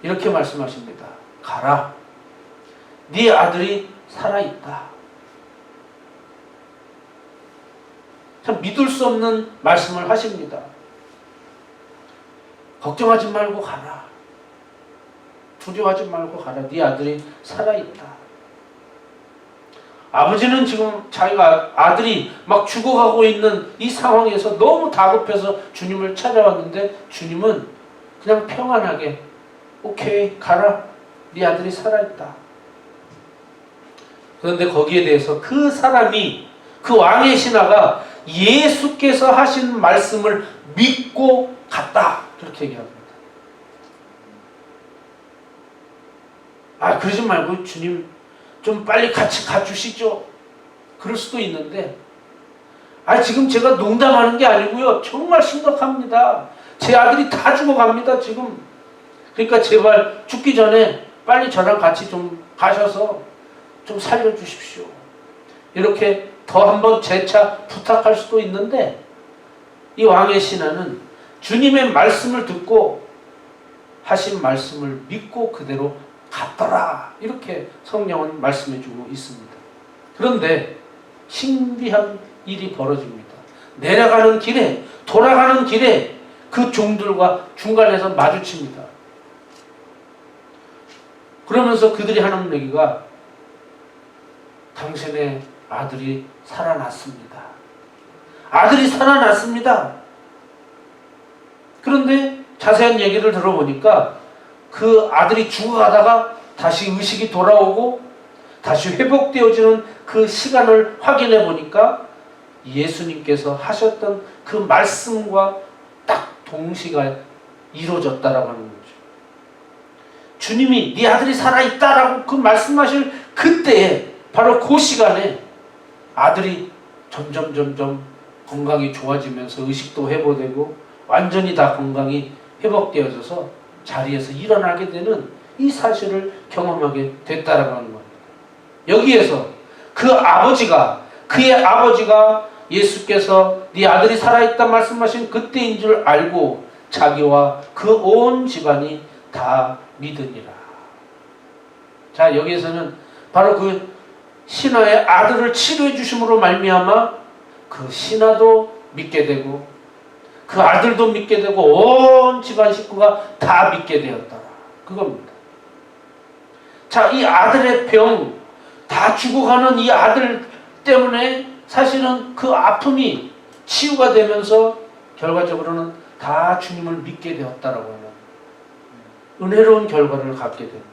이렇게 말씀하십니다. 가라. 네 아들이 살아있다. 참 믿을 수 없는 말씀을 하십니다. 걱정하지 말고 가라. 두려워하지 말고 가라. 네 아들이 살아있다. 아버지는 지금 자기가 아들이 막 죽어가고 있는 이 상황에서 너무 다급해서 주님을 찾아왔는데 주님은 그냥 평안하게 오케이 가라, 네 아들이 살아있다. 그런데 거기에 대해서 그 사람이, 그 왕의 신하가 예수께서 하신 말씀을 믿고 갔다, 그렇게 얘기합니다. 아, 그러지 말고 주님 좀 빨리 같이 가주시죠. 그럴 수도 있는데, 아, 지금 제가 농담하는 게 아니고요, 정말 심각합니다. 제 아들이 다 죽어갑니다 지금. 그러니까 제발 죽기 전에 빨리 저랑 같이 좀 가셔서 좀 살려주십시오. 이렇게 더 한번 재차 부탁할 수도 있는데, 이 왕의 신하는 주님의 말씀을 듣고 하신 말씀을 믿고 그대로 갔더라, 이렇게 성령은 말씀해주고 있습니다. 그런데 신비한 일이 벌어집니다. 내려가는 길에, 돌아가는 길에 그 종들과 중간에서 마주칩니다. 그러면서 그들이 하는 얘기가 당신의 아들이 살아났습니다. 아들이 살아났습니다. 그런데 자세한 얘기를 들어보니까 그 아들이 죽어가다가 다시 의식이 돌아오고 다시 회복되어지는 그 시간을 확인해 보니까 예수님께서 하셨던 그 말씀과 딱 동시가 이루어졌다라고 하는 거죠. 주님이 네 아들이 살아있다라고 그 말씀하실 그때에, 바로 그 시간에 아들이 점점 건강이 좋아지면서 의식도 회복되고 완전히 다 건강이 회복되어져서 자리에서 일어나게 되는 이 사실을 경험하게 됐다라고 하는 겁니다. 여기에서 그 아버지가, 그의 아버지가 예수께서 네 아들이 살아있다 말씀하신 그때인 줄 알고 자기와 그 온 집안이 다 믿으니라. 자, 여기에서는 바로 그 신하의 아들을 치료해 주심으로 말미암아 그 신하도 믿게 되고 그 아들도 믿게 되고 온 집안 식구가 다 믿게 되었다, 그겁니다. 자, 이 아들의 병, 다 죽어가는 이 아들 때문에 사실은 그 아픔이 치유가 되면서 결과적으로는 다 주님을 믿게 되었다라고 하는 은혜로운 결과를 갖게 됩니다.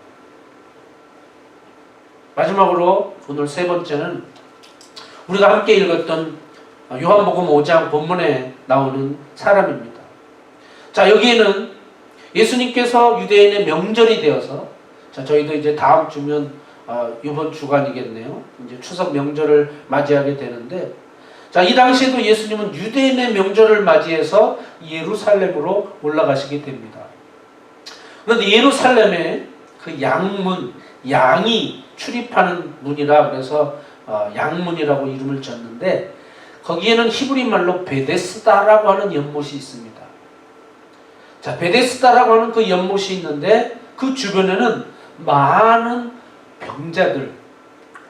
마지막으로 오늘 세 번째는 우리가 함께 읽었던 요한복음 5장 본문에 나오는 사람입니다. 자, 여기에는 예수님께서 유대인의 명절이 되어서, 자, 저희도 이제 다음 주면 이번 주간이겠네요. 이제 추석 명절을 맞이하게 되는데, 자, 이 당시에도 예수님은 유대인의 명절을 맞이해서 예루살렘으로 올라가시게 됩니다. 그런데 예루살렘에 그 양문, 양이 출입하는 문이라 그래서 양문이라고 이름을 졌는데, 거기에는 히브리 말로 베데스다라고 하는 연못이 있습니다. 자, 베데스다라고 하는 그 연못이 있는데 그 주변에는 많은 병자들,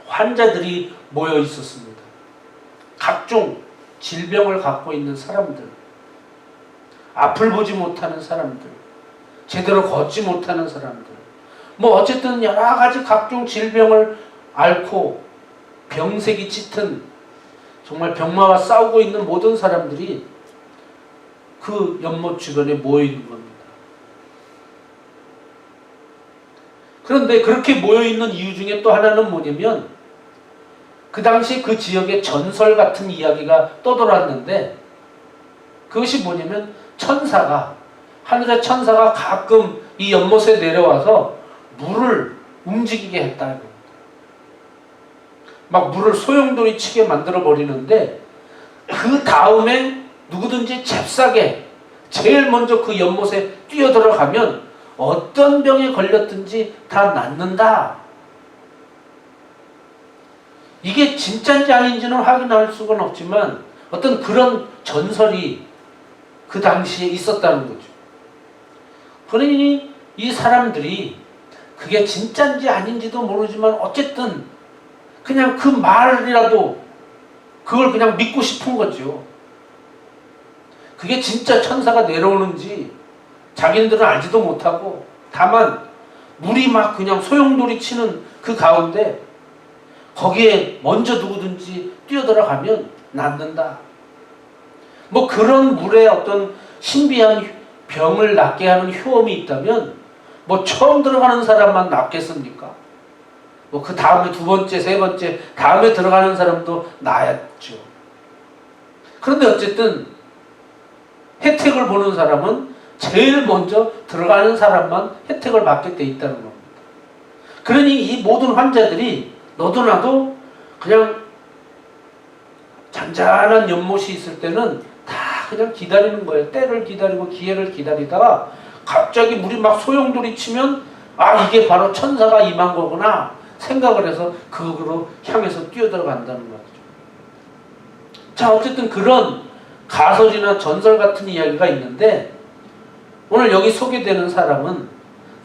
환자들이 모여 있었습니다. 각종 질병을 갖고 있는 사람들, 앞을 보지 못하는 사람들, 제대로 걷지 못하는 사람들, 뭐 어쨌든 여러 가지 각종 질병을 앓고 병색이 짙은 정말 병마와 싸우고 있는 모든 사람들이 그 연못 주변에 모여 있는 겁니다. 그런데 그렇게 모여 있는 이유 중에 또 하나는 뭐냐면, 그 당시 그 지역에 전설 같은 이야기가 떠돌았는데, 그것이 뭐냐면 천사가, 하늘의 천사가 가끔 이 연못에 내려와서 물을 움직이게 했다. 막 물을 소용돌이 치게 만들어 버리는데, 그 다음에 누구든지 잽싸게 제일 먼저 그 연못에 뛰어들어가면 어떤 병에 걸렸든지 다 낫는다. 이게 진짜인지 아닌지는 확인할 수는 없지만 어떤 그런 전설이 그 당시에 있었다는 거죠. 그러니 이 사람들이 그게 진짜인지 아닌지도 모르지만 어쨌든 그냥 그 말이라도 그걸 그냥 믿고 싶은 거죠. 그게 진짜 천사가 내려오는지 자기네들은 알지도 못하고, 다만 물이 막 그냥 소용돌이 치는 그 가운데 거기에 먼저 누구든지 뛰어들어가면 낫는다. 뭐 그런 물에 어떤 신비한 병을 낫게 하는 효험이 있다면 뭐 처음 들어가는 사람만 낫겠습니까? 뭐 그 다음에 두 번째, 세 번째 다음에 들어가는 사람도 나았죠. 그런데 어쨌든 혜택을 보는 사람은 제일 먼저 들어가는 사람만 혜택을 받게 돼 있다는 겁니다. 그러니 이 모든 환자들이 너도 나도 그냥 잔잔한 연못이 있을 때는 다 그냥 기다리는 거예요. 때를 기다리고 기회를 기다리다가 갑자기 물이 막 소용돌이 치면 아, 이게 바로 천사가 임한 거구나 생각을 해서 그거로 향해서 뛰어들어간다는 거죠. 자, 어쨌든 그런 가설이나 전설 같은 이야기가 있는데 오늘 여기 소개되는 사람은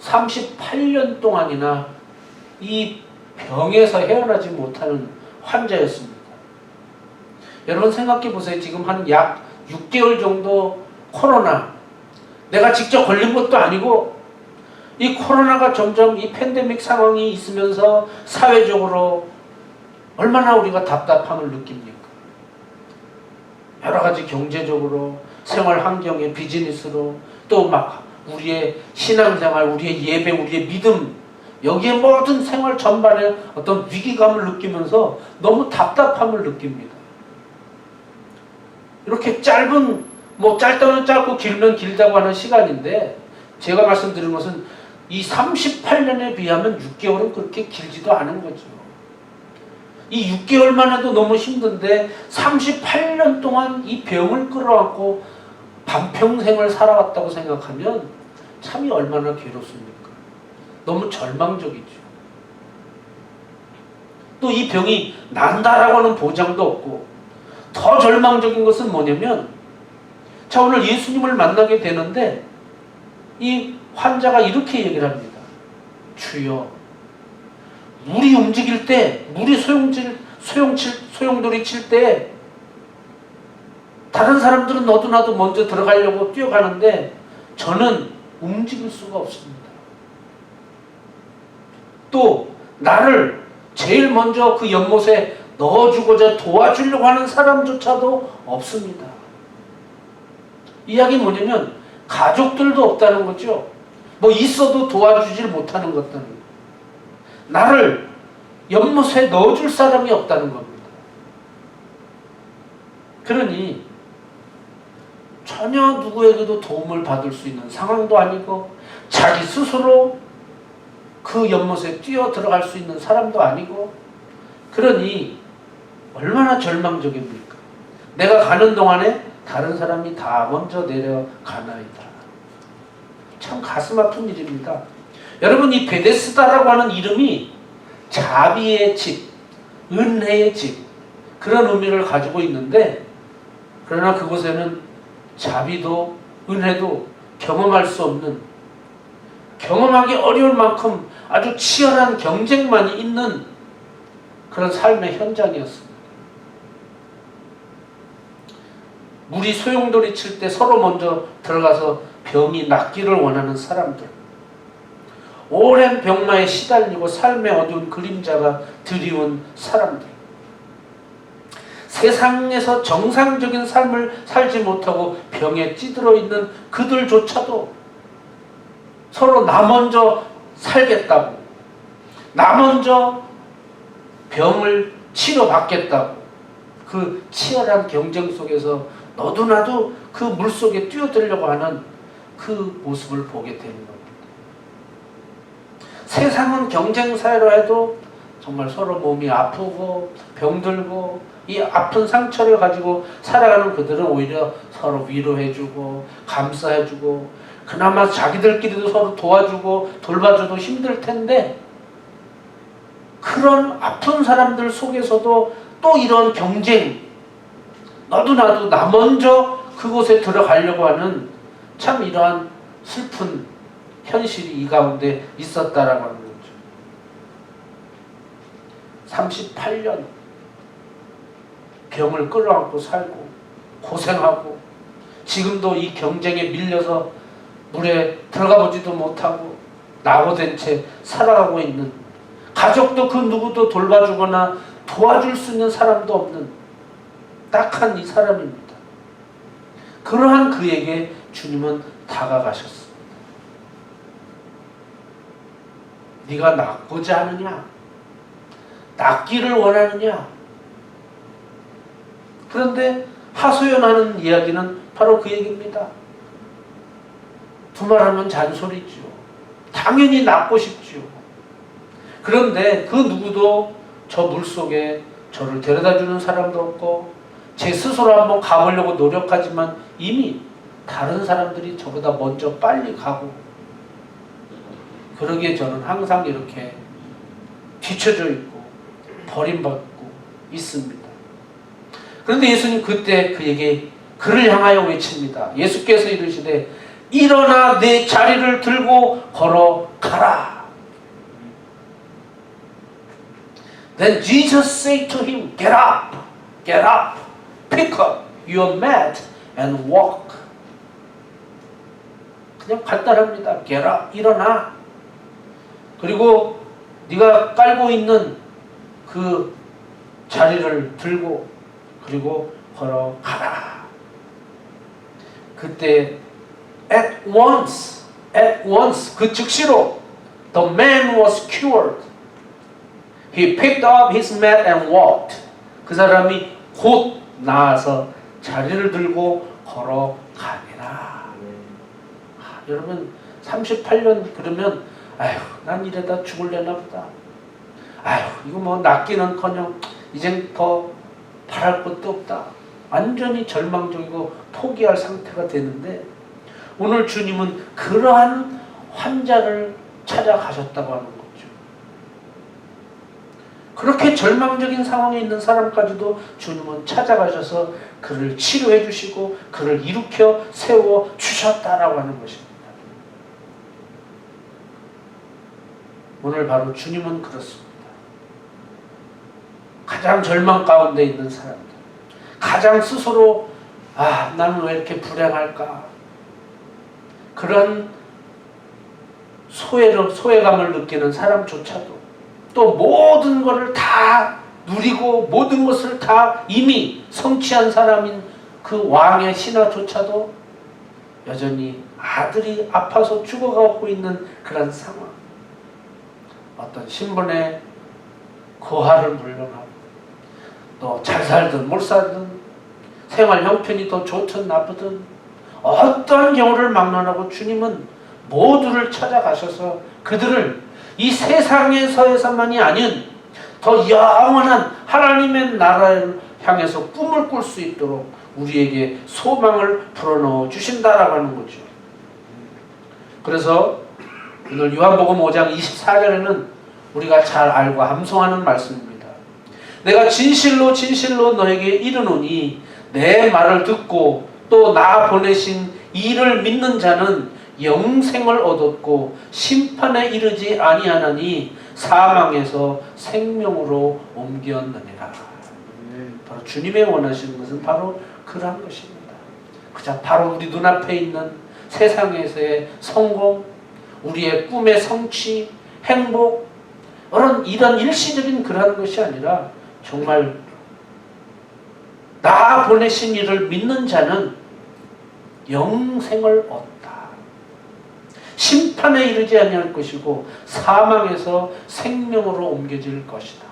38년 동안이나 이 병에서 헤어나지 못하는 환자였습니다. 여러분 생각해 보세요. 지금 한 약 6개월 정도 코로나, 내가 직접 걸린 것도 아니고 이 코로나가 점점 이 팬데믹 상황이 있으면서 사회적으로 얼마나 우리가 답답함을 느낍니까? 여러 가지 경제적으로, 생활 환경에, 비즈니스로, 또 막 우리의 신앙생활, 우리의 예배, 우리의 믿음, 여기에 모든 생활 전반에 어떤 위기감을 느끼면서 너무 답답함을 느낍니다. 이렇게 짧은, 뭐 짧다면 짧고 길면 길다고 하는 시간인데 제가 말씀드린 것은 이 38년에 비하면 6개월은 그렇게 길지도 않은 거죠. 이 6개월만 해도 너무 힘든데 38년 동안 이 병을 끌어안고 반평생을 살아왔다고 생각하면 참이 얼마나 괴롭습니까? 너무 절망적이죠. 또 이 병이 난다라고 하는 보장도 없고 더 절망적인 것은 뭐냐면 자, 오늘 예수님을 만나게 되는데 이 환자가 이렇게 얘기를 합니다. 주여, 물이 움직일 때, 물이 소용돌이 칠 때 다른 사람들은 너도 나도 먼저 들어가려고 뛰어가는데 저는 움직일 수가 없습니다. 또 나를 제일 먼저 그 연못에 넣어주고자 도와주려고 하는 사람조차도 없습니다. 이야기는 뭐냐면 가족들도 없다는 거죠. 뭐 있어도 도와주질 못하는 것들. 나를 연못에 넣어줄 사람이 없다는 겁니다. 그러니 전혀 누구에게도 도움을 받을 수 있는 상황도 아니고 자기 스스로 그 연못에 뛰어 들어갈 수 있는 사람도 아니고 그러니 얼마나 절망적입니까? 내가 가는 동안에 다른 사람이 다 먼저 내려가나이다. 참 가슴 아픈 일입니다. 여러분 이 베데스다라고 하는 이름이 자비의 집, 은혜의 집 그런 의미를 가지고 있는데 그러나 그곳에는 자비도 은혜도 경험할 수 없는 경험하기 어려울 만큼 아주 치열한 경쟁만이 있는 그런 삶의 현장이었습니다. 물이 소용돌이 칠 때 서로 먼저 들어가서 병이 낫기를 원하는 사람들, 오랜 병마에 시달리고 삶의 어두운 그림자가 드리운 사람들, 세상에서 정상적인 삶을 살지 못하고 병에 찌들어 있는 그들조차도 서로 나 먼저 살겠다고, 나 먼저 병을 치료받겠다고 그 치열한 경쟁 속에서 너도 나도 그 물속에 뛰어들려고 하는 그 모습을 보게 되는 겁니다. 세상은 경쟁 사회로 해도 정말 서로 몸이 아프고 병들고 이 아픈 상처를 가지고 살아가는 그들은 오히려 서로 위로해주고 감싸해주고 그나마 자기들끼리도 서로 도와주고 돌봐줘도 힘들 텐데 그런 아픈 사람들 속에서도 또 이런 경쟁, 너도 나도 나 먼저 그곳에 들어가려고 하는 참 이러한 슬픈 현실이 이 가운데 있었다라고 하는 거죠. 38년 병을 끌어안고 살고 고생하고 지금도 이 경쟁에 밀려서 물에 들어가 보지도 못하고 낙오된 채 살아가고 있는 가족도 그 누구도 돌봐주거나 도와줄 수 있는 사람도 없는 딱한 이 사람입니다. 그러한 그에게 주님은 다가가셨습니다. 네가 낫고자 하느냐? 낫기를 원하느냐? 그런데 하소연하는 이야기는 바로 그 얘기입니다. 두말하면 잔소리죠. 당연히 낫고 싶죠. 그런데 그 누구도 저 물속에 저를 데려다주는 사람도 없고 제 스스로 한번 가보려고 노력하지만 이미 다른 사람들이 저보다 먼저 빨리 가고 그러기에 저는 항상 이렇게 뒤쳐져 있고 버림받고 있습니다. 그런데 예수님 그때 그에게 그를 향하여 외칩니다. 예수께서 이르시되 일어나 내 자리를 들고 걸어가라. Then Jesus said to him, get up, pick up your mat and walk. 그냥 간단합니다. get up, 일어나. 그리고 네가 깔고 있는 그 자리를 들고 그리고 걸어가라. 그때 at once 그 즉시로 the man was cured. He picked up his mat and walked. 그 사람이 곧 나아서 자리를 들고 걸어가니라. 여러분 38년 그러면 아휴 난 이러다 죽을려나 보다. 아휴 이거 뭐 낫기는커녕 이젠 더 바랄 것도 없다. 완전히 절망적이고 포기할 상태가 되는데 오늘 주님은 그러한 환자를 찾아가셨다고 하는 거죠. 그렇게 절망적인 상황에 있는 사람까지도 주님은 찾아가셔서 그를 치료해 주시고 그를 일으켜 세워 주셨다라고 하는 것입니다. 오늘 바로 주님은 그렇습니다. 가장 절망 가운데 있는 사람들, 가장 스스로 나는 왜 이렇게 불행할까? 그런 소외감을 느끼는 사람조차도 또 모든 것을 다 누리고 모든 것을 다 이미 성취한 사람인 그 왕의 신하조차도 여전히 아들이 아파서 죽어가고 있는 그런 상황. 어떤 신분의 고하를 물러나고 또 잘 살든 못 살든 생활 형편이 더 좋든 나쁘든 어떠한 경우를 막론하고 주님은 모두를 찾아가셔서 그들을 이 세상에서만이 아닌 더 영원한 하나님의 나라를 향해서 꿈을 꿀 수 있도록 우리에게 소망을 불어넣어 주신다라고 하는 거죠. 그래서 오늘 요한복음 5장 24절에는 우리가 잘 알고 함송하는 말씀입니다. 내가 진실로 진실로 너에게 이르노니 내 말을 듣고 또 나 보내신 이를 믿는 자는 영생을 얻었고 심판에 이르지 아니하나니 사망에서 생명으로 옮겼느니라. 바로 주님의 원하시는 것은 바로 그러한 것입니다. 그저 바로 우리 눈앞에 있는 세상에서의 성공, 우리의 꿈의 성취, 행복 이런 일시적인 그러한 것이 아니라 정말 나 보내신 이를 믿는 자는 영생을 얻다. 심판에 이르지 아니할 것이고 사망에서 생명으로 옮겨질 것이다.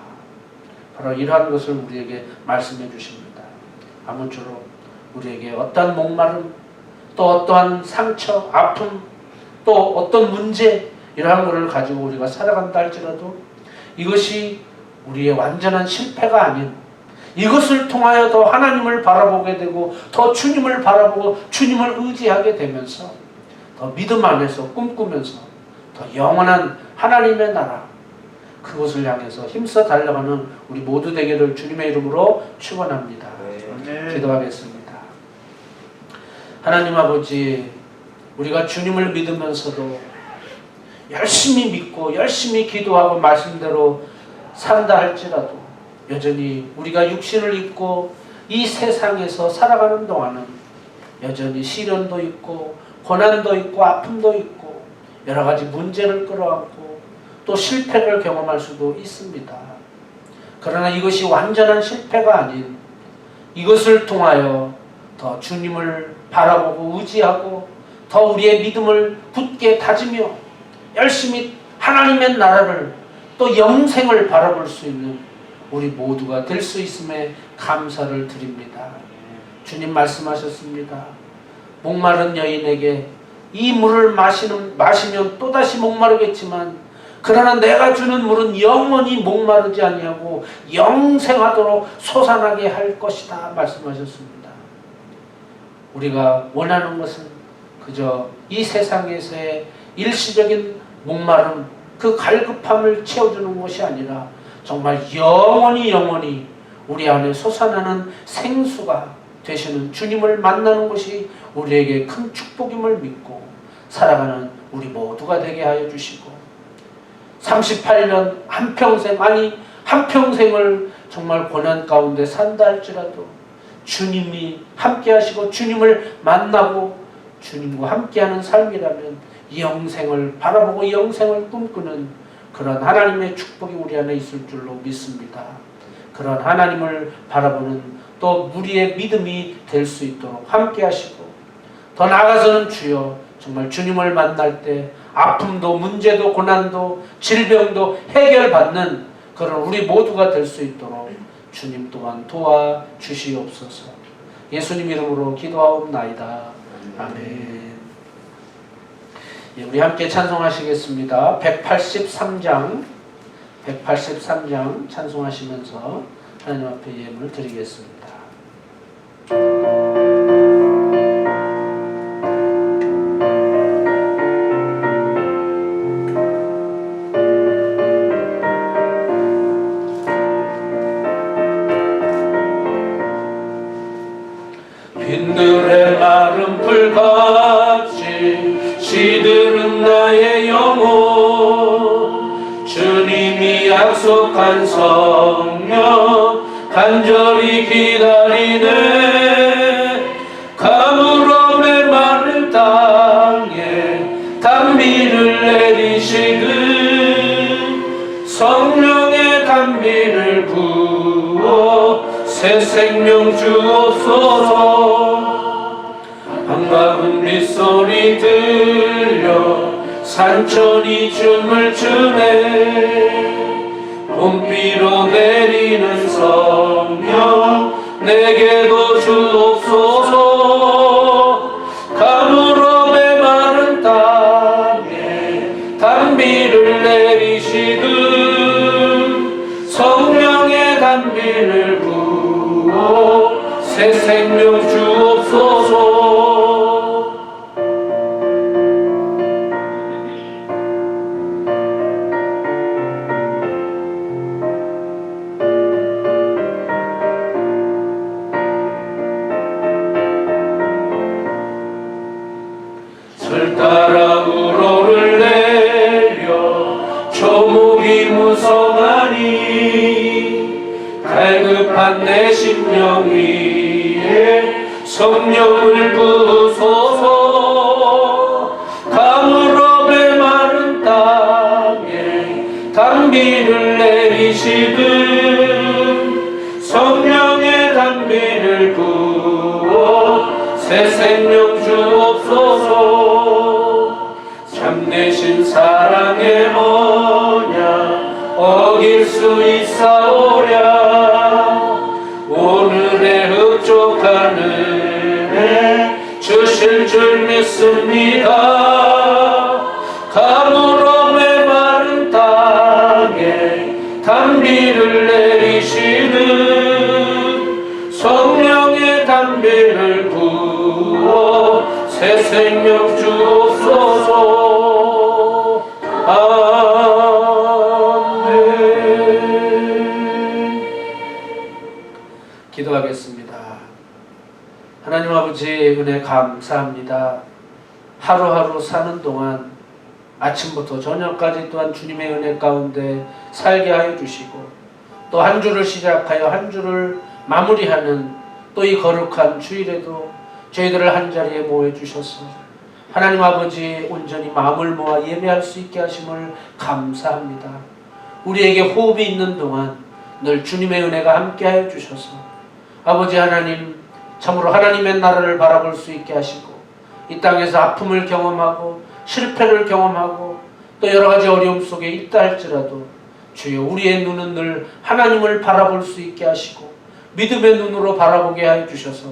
바로 이러한 것을 우리에게 말씀해 주십니다. 아무쪼록 우리에게 어떠한 목마름, 또 어떠한 상처, 아픔, 또 어떤 문제 이러한 것을 가지고 우리가 살아간다 할지라도 이것이 우리의 완전한 실패가 아닌 이것을 통하여 더 하나님을 바라보게 되고 더 주님을 바라보고 주님을 의지하게 되면서 더 믿음 안에서 꿈꾸면서 더 영원한 하나님의 나라 그것을 향해서 힘써 달려가는 우리 모두 되기를 주님의 이름으로 축원합니다. 기도하겠습니다. 하나님 아버지, 우리가 주님을 믿으면서도 열심히 믿고 열심히 기도하고 말씀대로 산다 할지라도 여전히 우리가 육신을 입고 이 세상에서 살아가는 동안은 여전히 시련도 있고 고난도 있고 아픔도 있고 여러 가지 문제를 끌어안고 또 실패를 경험할 수도 있습니다. 그러나 이것이 완전한 실패가 아닌 이것을 통하여 더 주님을 바라보고 의지하고 더 우리의 믿음을 굳게 다지며 열심히 하나님의 나라를 또 영생을 바라볼 수 있는 우리 모두가 될 수 있음에 감사를 드립니다. 주님 말씀하셨습니다. 목마른 여인에게 이 물을 마시면 또다시 목마르겠지만 그러나 내가 주는 물은 영원히 목마르지 아니하고 영생하도록 솟아나게 할 것이다 말씀하셨습니다. 우리가 원하는 것은 그저 이 세상에서의 일시적인 목마름, 그 갈급함을 채워주는 것이 아니라 정말 영원히 우리 안에 솟아나는 생수가 되시는 주님을 만나는 것이 우리에게 큰 축복임을 믿고 살아가는 우리 모두가 되게 하여 주시고 38년 한평생을 정말 고난 가운데 산다 할지라도 주님이 함께 하시고 주님을 만나고 주님과 함께하는 삶이라면 영생을 바라보고 영생을 꿈꾸는 그런 하나님의 축복이 우리 안에 있을 줄로 믿습니다. 그런 하나님을 바라보는 또 우리의 믿음이 될 수 있도록 함께 하시고 더 나아가서는 주여 정말 주님을 만날 때 아픔도 문제도 고난도 질병도 해결받는 그런 우리 모두가 될 수 있도록 주님 또한 도와주시옵소서. 예수님 이름으로 기도하옵나이다. 아멘. 예, 우리 함께 찬송하시겠습니다. 183장 찬송하시면서 하나님 앞에 예물을 드리겠습니다. 빈들의 마른 풀같이 시들은 나의 영혼 주님이 약속한 성령 간절히 기다리네 가물어 메마른 땅에 단비를 내리시듯 성령의 단비를 부어 새 생명 주옵소서. 반가운 빗소리 들려 산천이 춤을 추네 봄비로 내리는 성령 내게도 주옵소서. 가물어 메마른 땅에 단비를 내리시듯 성령의 단비를 부어 새 생명 주옵소서. 절 따라 우로를 내려 초목이 무성하니 갈급한 내 심령 위에 성령을 부으소서. 가물어 메마른 땅에 단비를 내리시듯 성령의 단비를 부어 새 생명 주옵소서. 참되신 사랑의 언약 어길 수 있사오랴 오늘의 흡족한 은혜 주실 줄 믿습니다. 가물어 메마른 땅에 단비를 내리시는 성령의 단비를 부어 새 생명 주옵소서. 아멘. 기도하겠습니다. 하나님 아버지 은혜 감사합니다. 하루하루 사는 동안 아침부터 저녁까지 또한 주님의 은혜 가운데 살게 하여 주시고 또 한 주를 시작하여 한 주를 마무리하는 또 이 거룩한 주일에도 저희들을 한자리에 모여 주셔서 하나님 아버지 온전히 마음을 모아 예배할 수 있게 하심을 감사합니다. 우리에게 호흡이 있는 동안 늘 주님의 은혜가 함께하여 주셔서 아버지 하나님 참으로 하나님의 나라를 바라볼 수 있게 하시고 이 땅에서 아픔을 경험하고 실패를 경험하고 또 여러 가지 어려움 속에 있다 할지라도 주여 우리의 눈은 늘 하나님을 바라볼 수 있게 하시고 믿음의 눈으로 바라보게 하여 주셔서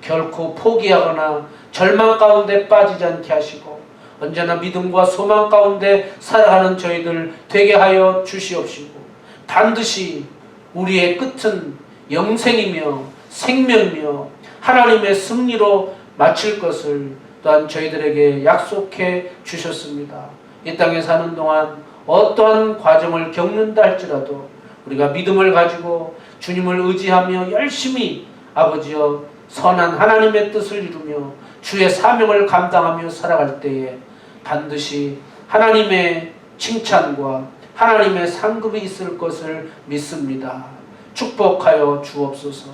결코 포기하거나 절망 가운데 빠지지 않게 하시고 언제나 믿음과 소망 가운데 살아가는 저희들 되게 하여 주시옵시고 반드시 우리의 끝은 영생이며 생명이며 하나님의 승리로 마칠 것을 또한 저희들에게 약속해 주셨습니다. 이 땅에 사는 동안 어떠한 과정을 겪는다 할지라도 우리가 믿음을 가지고 주님을 의지하며 열심히 아버지여 선한 하나님의 뜻을 이루며 주의 사명을 감당하며 살아갈 때에 반드시 하나님의 칭찬과 하나님의 상급이 있을 것을 믿습니다. 축복하여 주옵소서.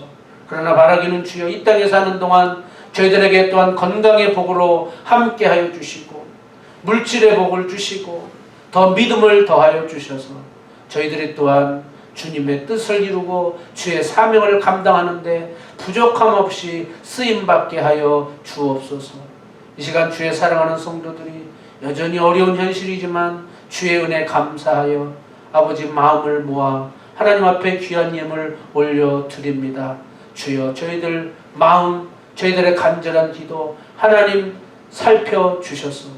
그러나 바라기는 주여 이 땅에 사는 동안 저희들에게 또한 건강의 복으로 함께하여 주시고 물질의 복을 주시고 더 믿음을 더하여 주셔서 저희들이 또한 주님의 뜻을 이루고 주의 사명을 감당하는데 부족함 없이 쓰임받게 하여 주옵소서. 이 시간 주의 사랑하는 성도들이 여전히 어려운 현실이지만 주의 은혜 감사하여 아버지 마음을 모아 하나님 앞에 귀한 예물 올려드립니다. 주여 저희들 마음 저희들의 간절한 기도 하나님 살펴주셔서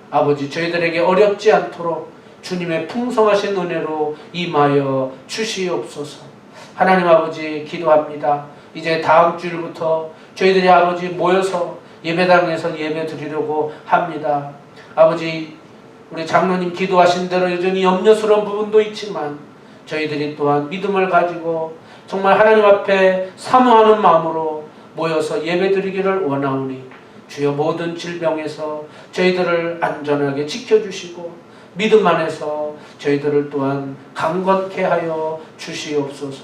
아버지 저희들에게 어렵지 않도록 주님의 풍성하신 은혜로 임하여 주시옵소서. 하나님 아버지 기도합니다. 이제 다음 주일부터 저희들이 아버지 모여서 예배당에서 예배 드리려고 합니다. 아버지 우리 장로님 기도하신 대로 여전히 염려스러운 부분도 있지만 저희들이 또한 믿음을 가지고 정말 하나님 앞에 사모하는 마음으로 모여서 예배 드리기를 원하오니 주여 모든 질병에서 저희들을 안전하게 지켜주시고 믿음 안에서 저희들을 또한 강건케 하여 주시옵소서.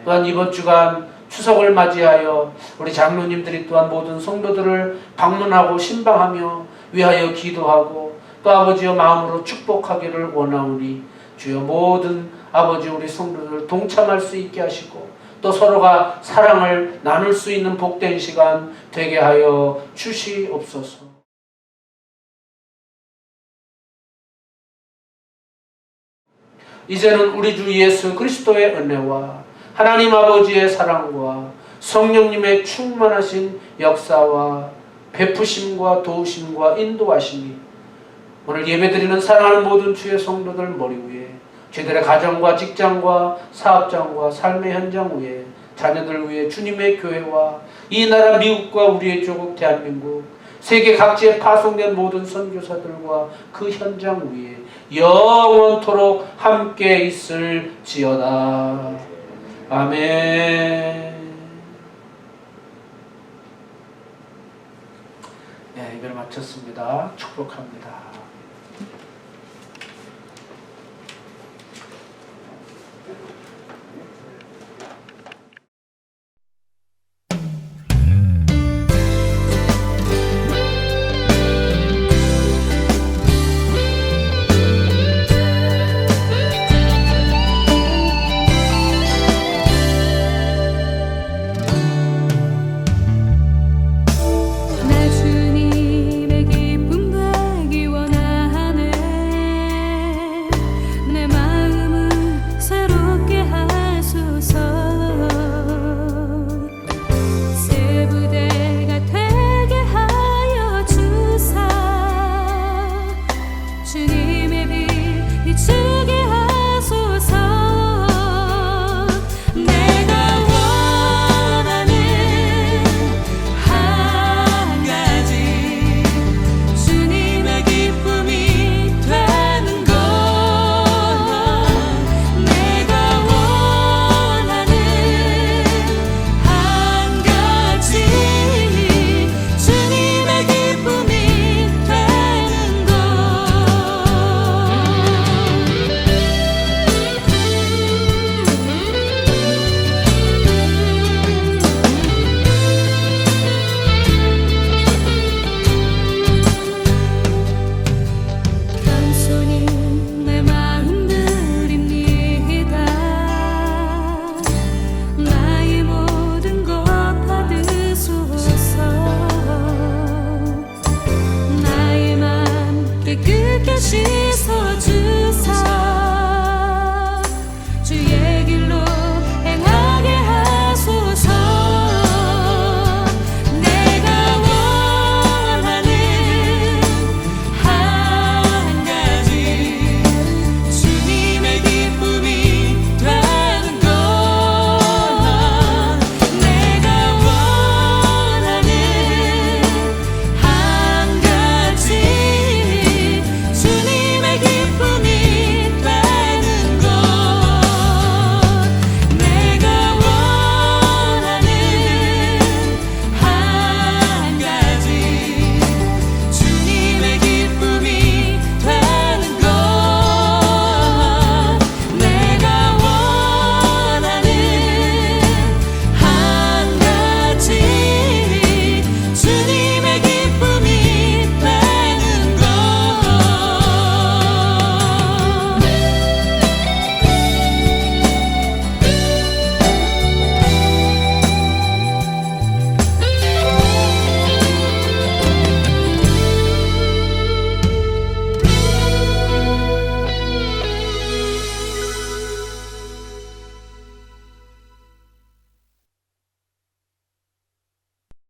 또한 이번 주간 추석을 맞이하여 우리 장로님들이 또한 모든 성도들을 방문하고 신방하며 위하여 기도하고 또 아버지의 마음으로 축복하기를 원하오니 주여 모든 아버지 우리 성도들 동참할 수 있게 하시고 또 서로가 사랑을 나눌 수 있는 복된 시간 되게 하여 주시옵소서. 이제는 우리 주 예수 그리스도의 은혜와 하나님 아버지의 사랑과 성령님의 충만하신 역사와 베푸심과 도우심과 인도하심이 오늘 예배드리는 사랑하는 모든 주의 성도들 머리 위에 저희들의 가정과 직장과 사업장과 삶의 현장 위에 자녀들 위에 주님의 교회와 이 나라 미국과 우리의 조국 대한민국 세계 각지에 파송된 모든 선교사들과 그 현장 위에 영원토록 함께 있을지어다. 아멘. 네, 예배를 마쳤습니다. 축복합니다. 주님의 빛이